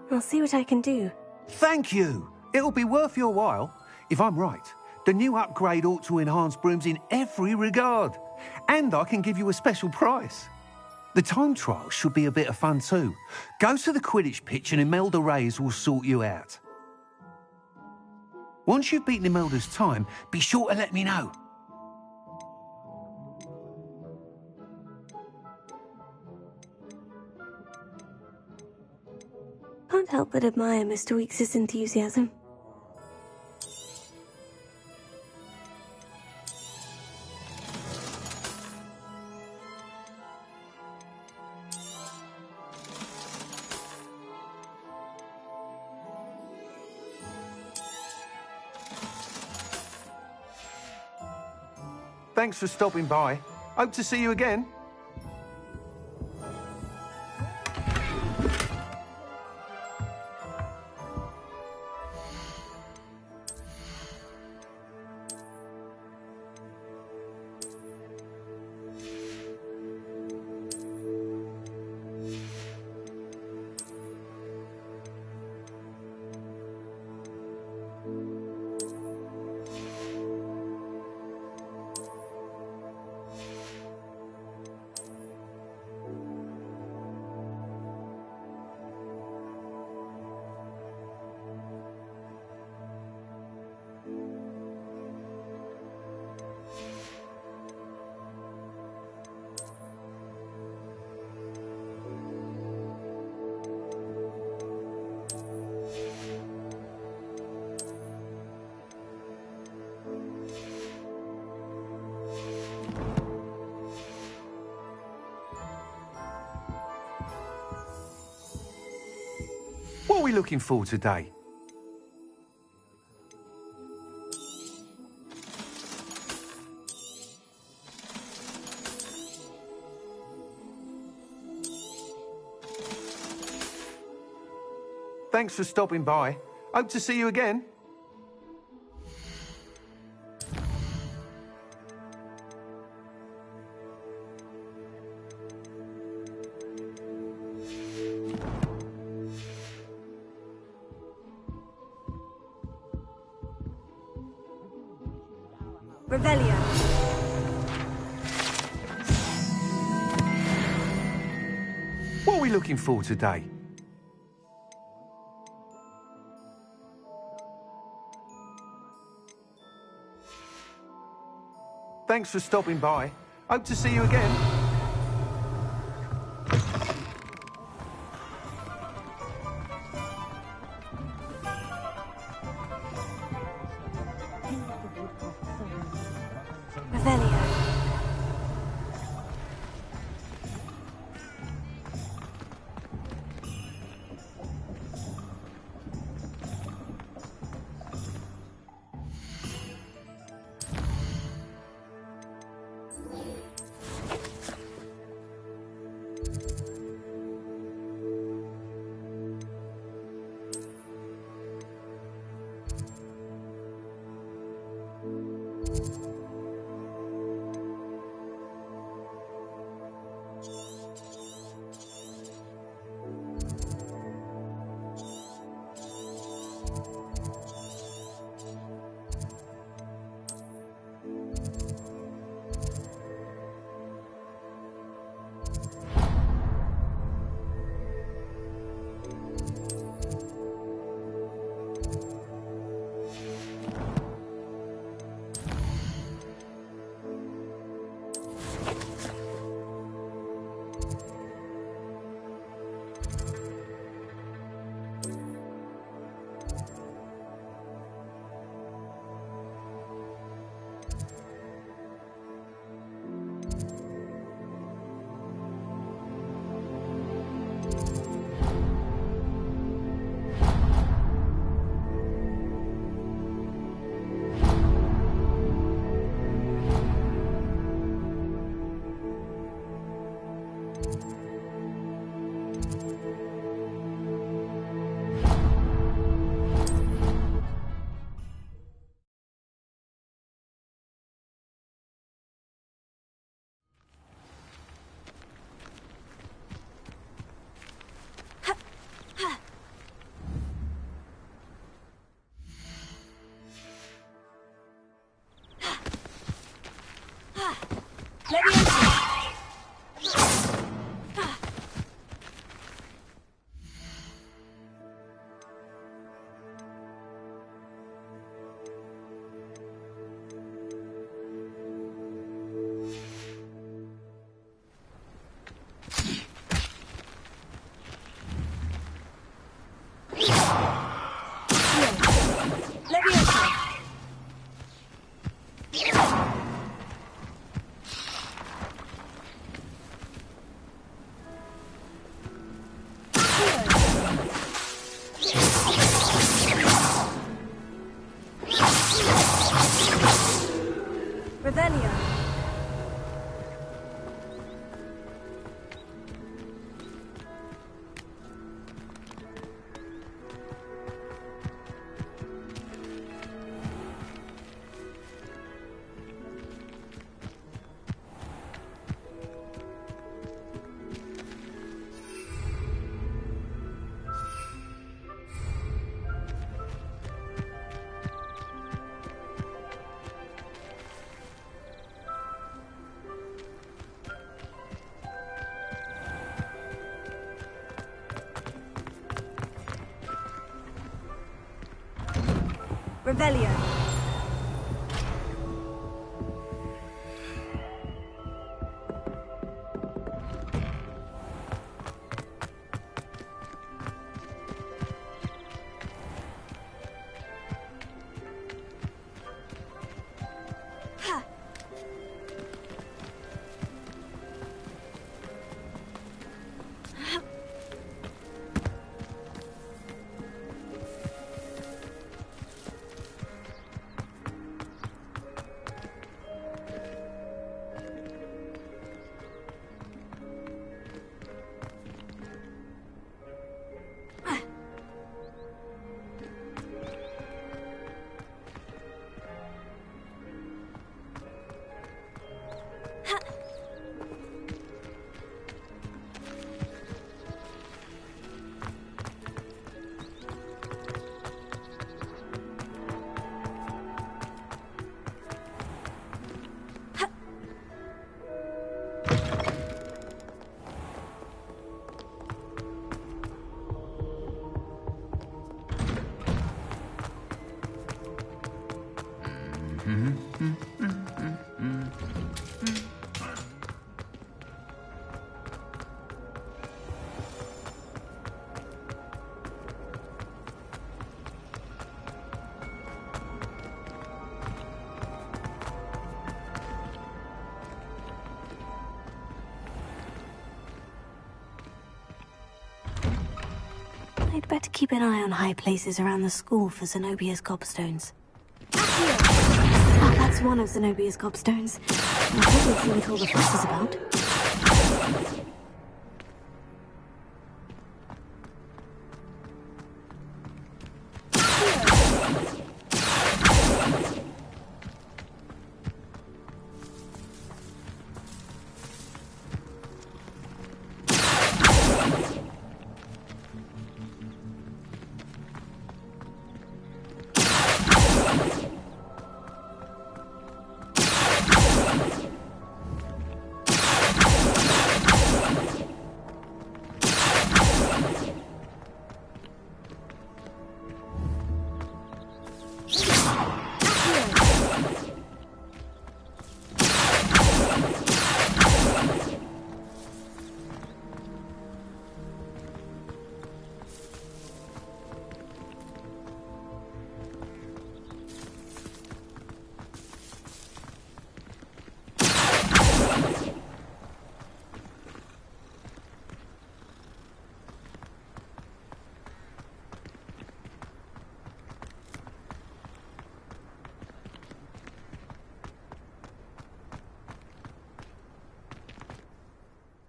I'll see what I can do. Thank you. It'll be worth your while. If I'm right, the new upgrade ought to enhance brooms in every regard. And I can give you a special price. The time trial should be a bit of fun too. Go to the Quidditch pitch and Imelda Reyes will sort you out. Once you've beaten Imelda's time, be sure to let me know. Can't help but admire Mr. Weekes' enthusiasm. Thanks for stopping by. Hope to see you again. What are we looking for today? Thanks for stopping by. Hope to see you again. Revelio. What are we looking for today? Thanks for stopping by. Hope to see you again. Revelio. I'd better keep an eye on high places around the school for Zenobia's gobstones. Oh, that's one of Zenobia's gobstones. I haven't seen what all the fuss is about.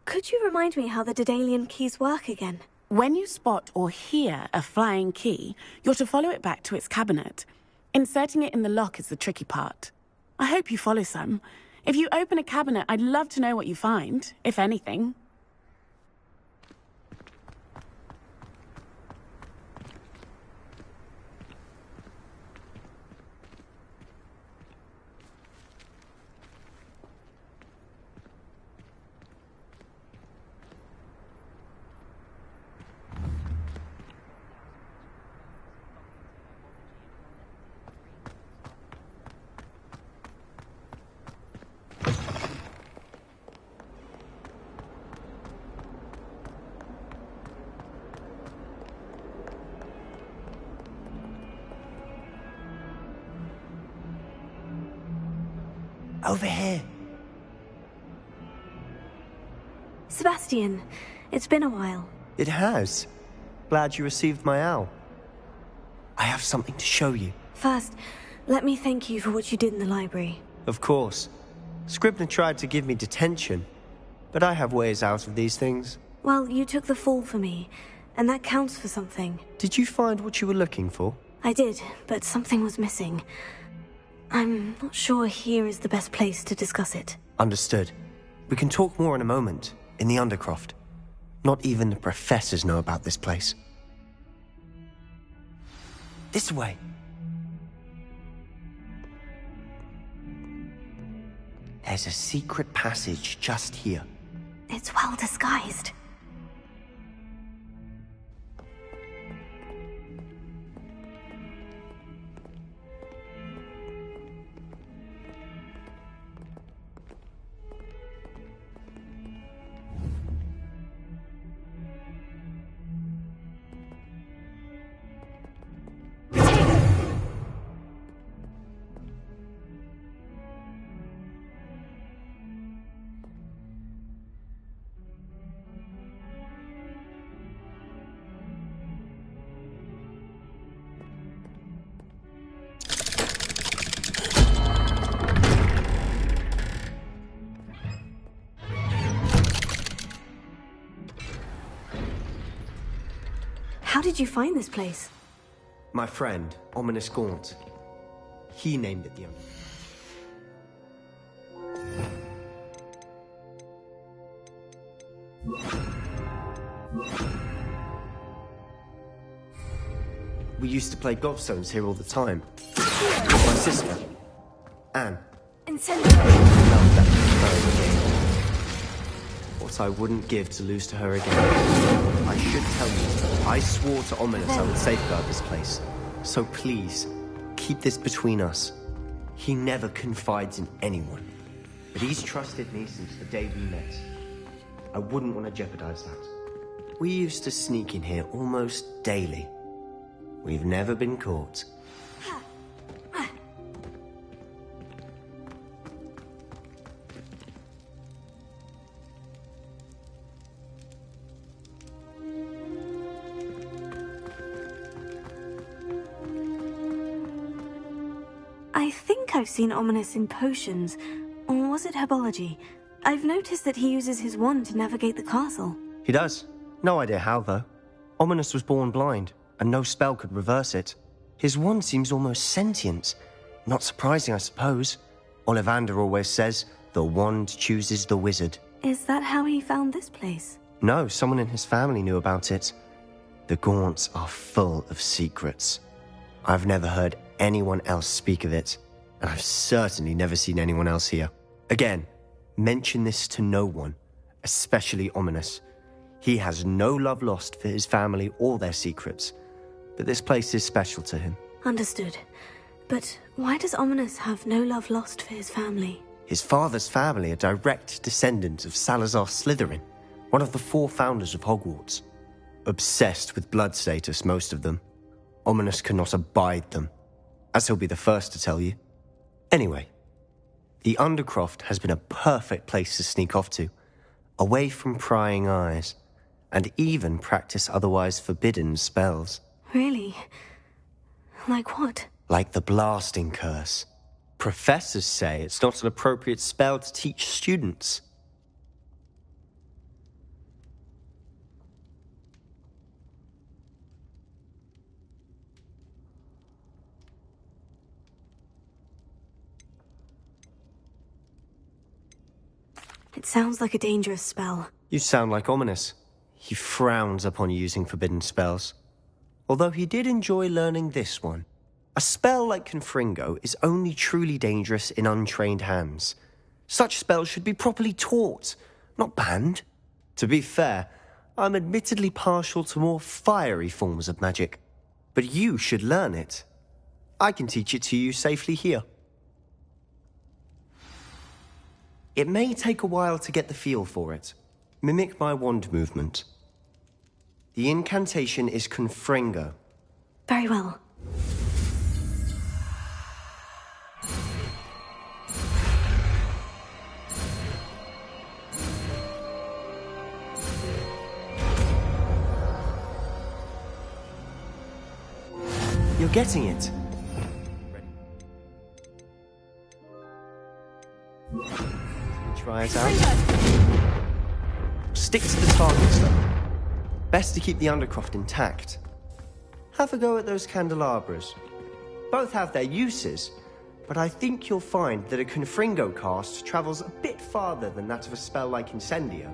Could you remind me how the Daedalian keys work again? When you spot or hear a flying key, you're to follow it back to its cabinet. Inserting it in the lock is the tricky part. I hope you follow some. If you open a cabinet, I'd love to know what you find, if anything. Over here. Sebastian, it's been a while. It has. Glad you received my owl. I have something to show you. First, let me thank you for what you did in the library. Of course. Scribner tried to give me detention, but I have ways out of these things. Well, you took the fall for me, and that counts for something. Did you find what you were looking for? I did, but something was missing. I'm not sure here is the best place to discuss it. Understood. We can talk more in a moment, in the Undercroft. Not even the professors know about this place. This way. There's a secret passage just here. It's well disguised. How did you find this place? My friend, Ominous Gaunt. He named it the We used to play gobstones here all the time. With my sister, Anne. What I wouldn't give to lose to her again. I should tell you, I swore to Ominous I would safeguard this place. So please, keep this between us. He never confides in anyone. But he's trusted me since the day we met. I wouldn't want to jeopardize that. We used to sneak in here almost daily. We've never been caught. I think I've seen Ominous in potions, or was it herbology? I've noticed that he uses his wand to navigate the castle. He does. No idea how, though. Ominous was born blind, and no spell could reverse it. His wand seems almost sentient. Not surprising, I suppose. Ollivander always says, the wand chooses the wizard. Is that how he found this place? No, someone in his family knew about it. The Gaunts are full of secrets. I've never heard anyone else speak of it, and I've certainly never seen anyone else here. Again, mention this to no one, especially Ominous. He has no love lost for his family or their secrets, but this place is special to him. Understood. But why does Ominous have no love lost for his family? His father's family are direct descendants of Salazar Slytherin, one of the 4 founders of Hogwarts. Obsessed with blood status, most of them. Ominous cannot abide them, as he'll be the first to tell you. Anyway, the Undercroft has been a perfect place to sneak off to, away from prying eyes, and even practice otherwise forbidden spells. Really? Like what? Like the Blasting Curse. Professors say it's not an appropriate spell to teach students. It sounds like a dangerous spell. You sound like Ominous. He frowns upon using forbidden spells. Although he did enjoy learning this one. A spell like Confringo is only truly dangerous in untrained hands. Such spells should be properly taught, not banned. To be fair, I'm admittedly partial to more fiery forms of magic. But you should learn it. I can teach it to you safely here. It may take a while to get the feel for it. Mimic my wand movement. The incantation is Confringo. Very well. You're getting it. Try it out. Stick to the targets, though. Best to keep the Undercroft intact. Have a go at those candelabras. Both have their uses, but I think you'll find that a Confringo cast travels a bit farther than that of a spell like Incendio.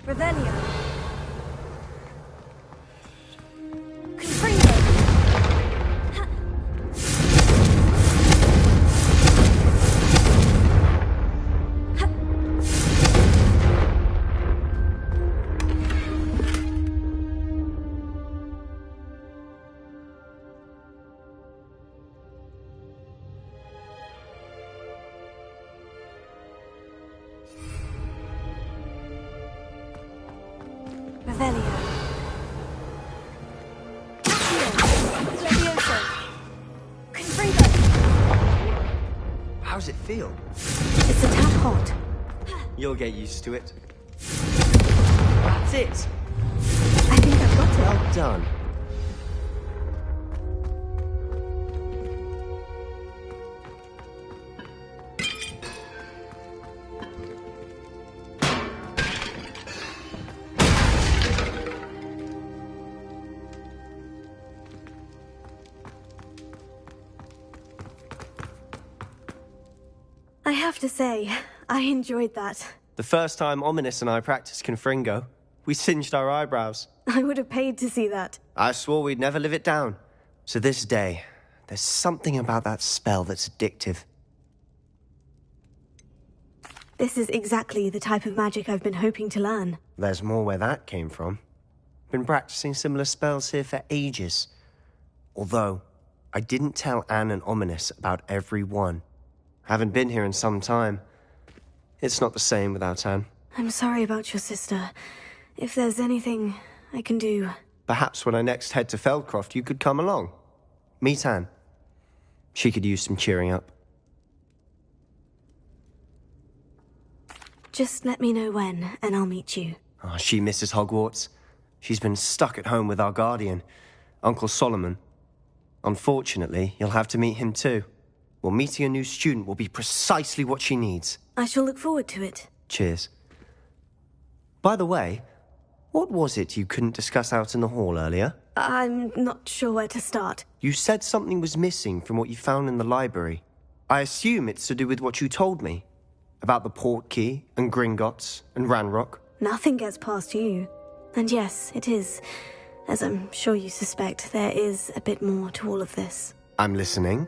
Revelio. Confringo. How's it feel? It's It's a tad hot. You'll get used to it. That's it. I think I've got it. Well done. I have to say, I enjoyed that. The first time Ominous and I practiced Confringo, we singed our eyebrows. I would have paid to see that. I swore we'd never live it down. To this day, there's something about that spell that's addictive. This is exactly the type of magic I've been hoping to learn. There's more where that came from. Been practicing similar spells here for ages. Although, I didn't tell Anne and Ominous about every one. Haven't been here in some time. It's not the same without Anne. I'm sorry about your sister. If there's anything I can do... Perhaps when I next head to Feldcroft, you could come along. Meet Anne. She could use some cheering up. Just let me know when, and I'll meet you. Oh, she misses Hogwarts. She's been stuck at home with our guardian, Uncle Solomon. Unfortunately, you'll have to meet him too. Well, meeting a new student will be precisely what she needs. I shall look forward to it. Cheers. By the way, what was it you couldn't discuss out in the hall earlier? I'm not sure where to start. You said something was missing from what you found in the library. I assume it's to do with what you told me. About the Portkey, and Gringotts, and Ranrock. Nothing gets past you. And yes, it is. As I'm sure you suspect, there is a bit more to all of this. I'm listening.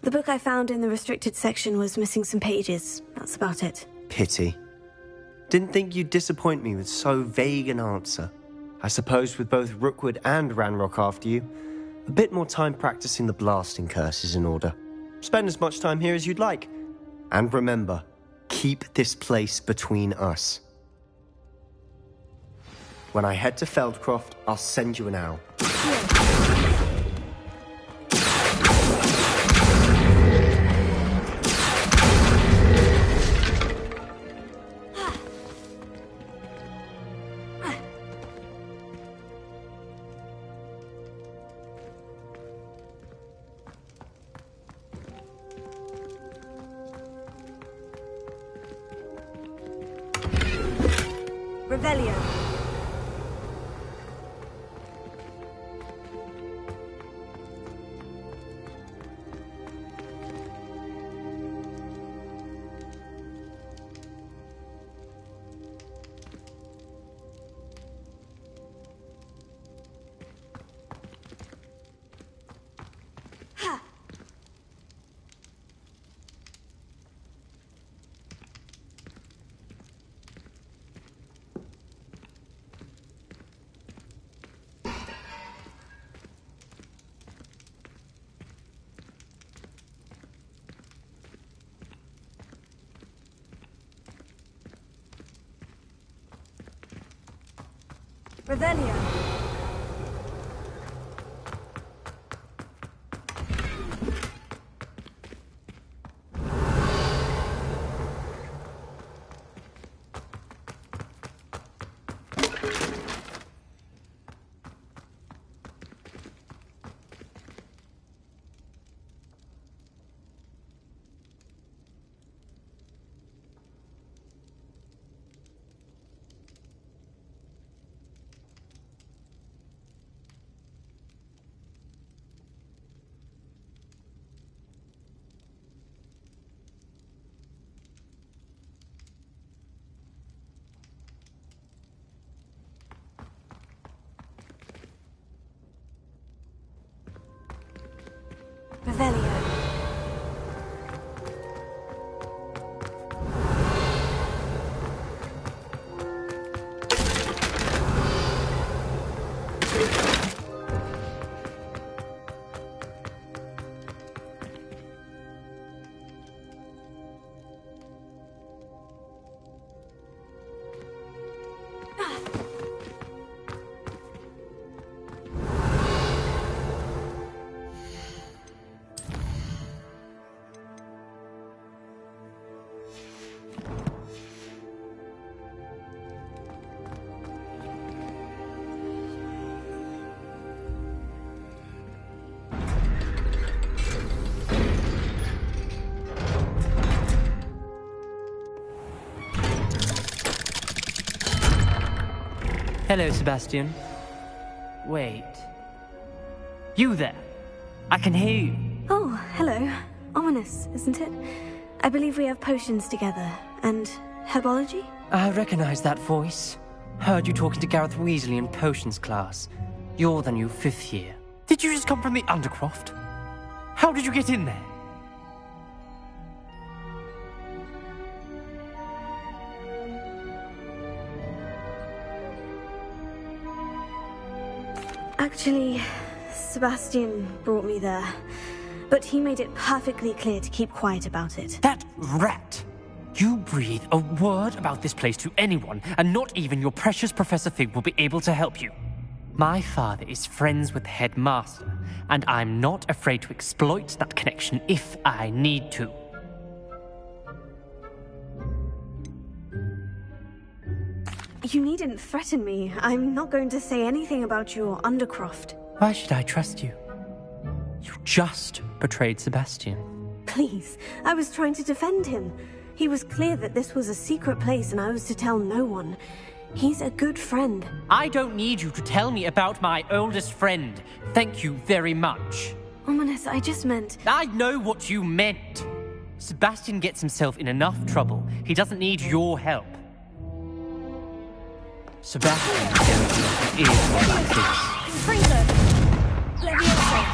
The book I found in the restricted section was missing some pages. That's about it. Pity. Didn't think you'd disappoint me with so vague an answer. I suppose with both Rookwood and Ranrock after you, a bit more time practicing the blasting curse is in order. Spend as much time here as you'd like. And remember, keep this place between us. When I head to Feldcroft, I'll send you an owl. Revelio. Revelio. Hello, Sebastian. Wait. You there? I can hear you. Oh, hello. Ominous, isn't it? I believe we have potions together. And herbology? I recognize that voice. Heard you talking to Gareth Weasley in potions class. You're the new 5th year. Did you just come from the Undercroft? How did you get in there? Actually, Sebastian brought me there. But he made it perfectly clear to keep quiet about it. That rat! You breathe a word about this place to anyone, and not even your precious Professor Fig will be able to help you. My father is friends with the headmaster, and I'm not afraid to exploit that connection if I need to. You needn't threaten me. I'm not going to say anything about your Undercroft. Why should I trust you? You just betrayed Sebastian. Please, I was trying to defend him. He was clear that this was a secret place and I was to tell no one. He's a good friend. I don't need you to tell me about my oldest friend. Thank you very much. Ominous, I just meant... I know what you meant. Sebastian gets himself in enough trouble. He doesn't need your help. Sebastian is like this. Freezer! Leviosa!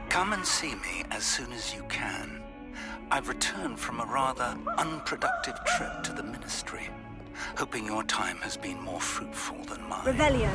Come and see me as soon as you can. I've returned from a rather unproductive trip to the Ministry, hoping your time has been more fruitful than mine. Revelio.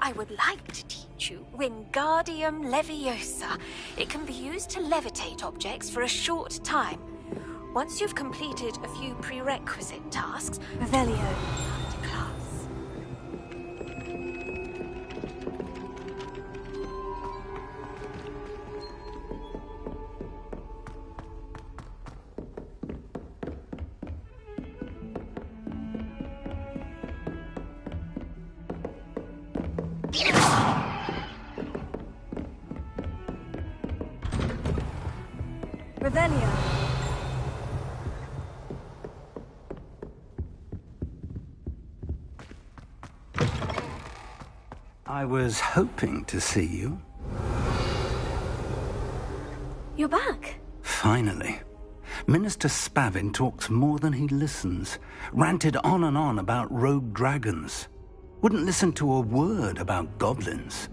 I would like to teach you Wingardium Leviosa. It can be used to levitate objects for a short time. Once you've completed a few prerequisite tasks... Revelio. After class. Revelio. I was hoping to see you. You're back. Finally. Minister Spavin talks more than he listens. Ranted on and on about rogue dragons. Wouldn't listen to a word about goblins.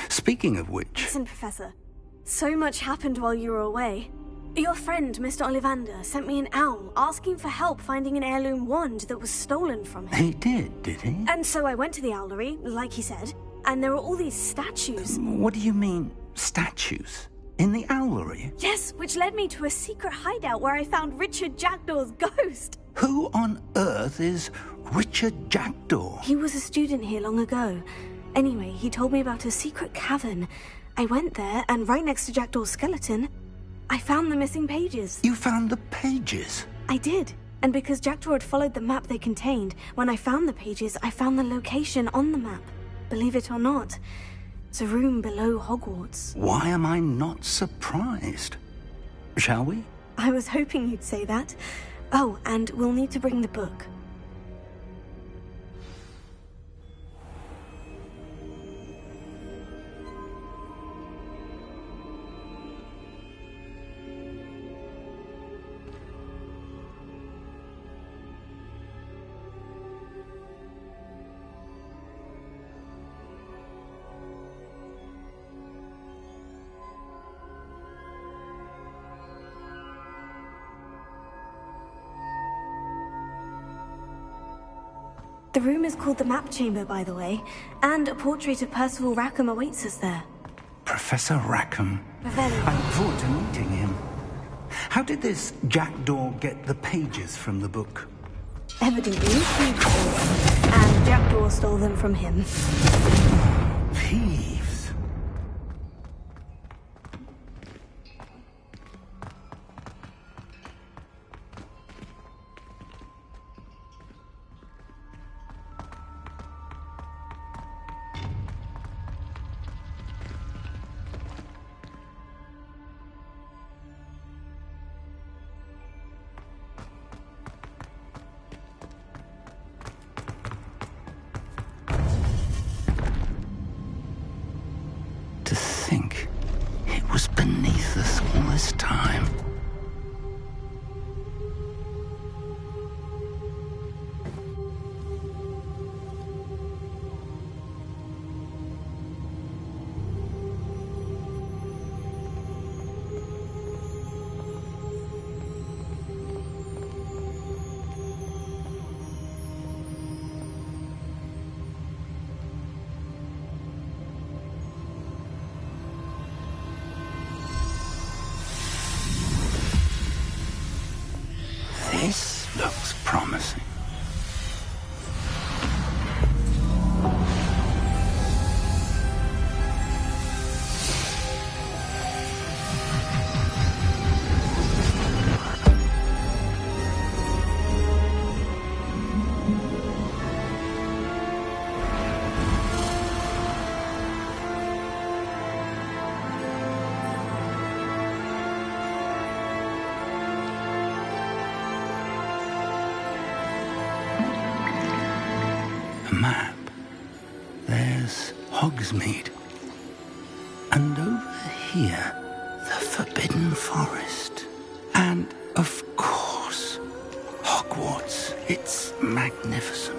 Speaking of which... Listen, Professor. So much happened while you were away. Your friend, Mr. Ollivander, sent me an owl asking for help finding an heirloom wand that was stolen from him. He did he? And so I went to the owlery, like he said, and there were all these statues. What do you mean, statues? In the owlery? Yes, which led me to a secret hideout where I found Richard Jackdaw's ghost. Who on earth is Richard Jackdaw? He was a student here long ago. Anyway, he told me about a secret cavern. I went there, and right next to Jackdaw's skeleton, I found the missing pages. You found the pages? I did. And because Jackdaw had followed the map they contained, when I found the pages, I found the location on the map. Believe it or not, it's a room below Hogwarts. Why am I not surprised? Shall we? I was hoping you'd say that. Oh, and we'll need to bring the book. The room is called the Map Chamber, by the way, and a portrait of Percival Rackham awaits us there. Professor Rackham. Revelio. I look forward to meeting him. How did this jackdaw get the pages from the book? Evidently, he stole them, and Jackdaw stole them from him. Thieves. To think it was beneath us all this time. This looks promising. A map. There's Hogsmeade. And over here, the Forbidden Forest. And, of course, Hogwarts. It's magnificent.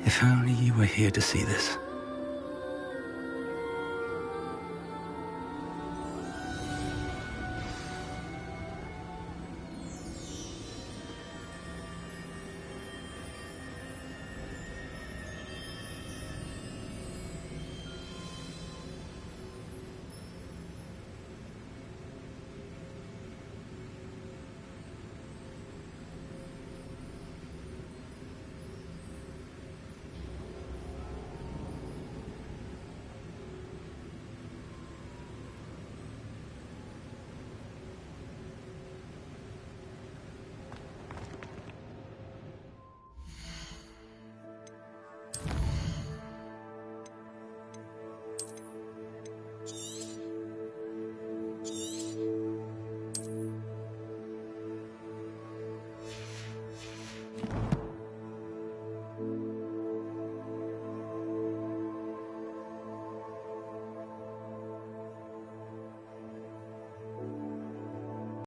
If only you were here to see this.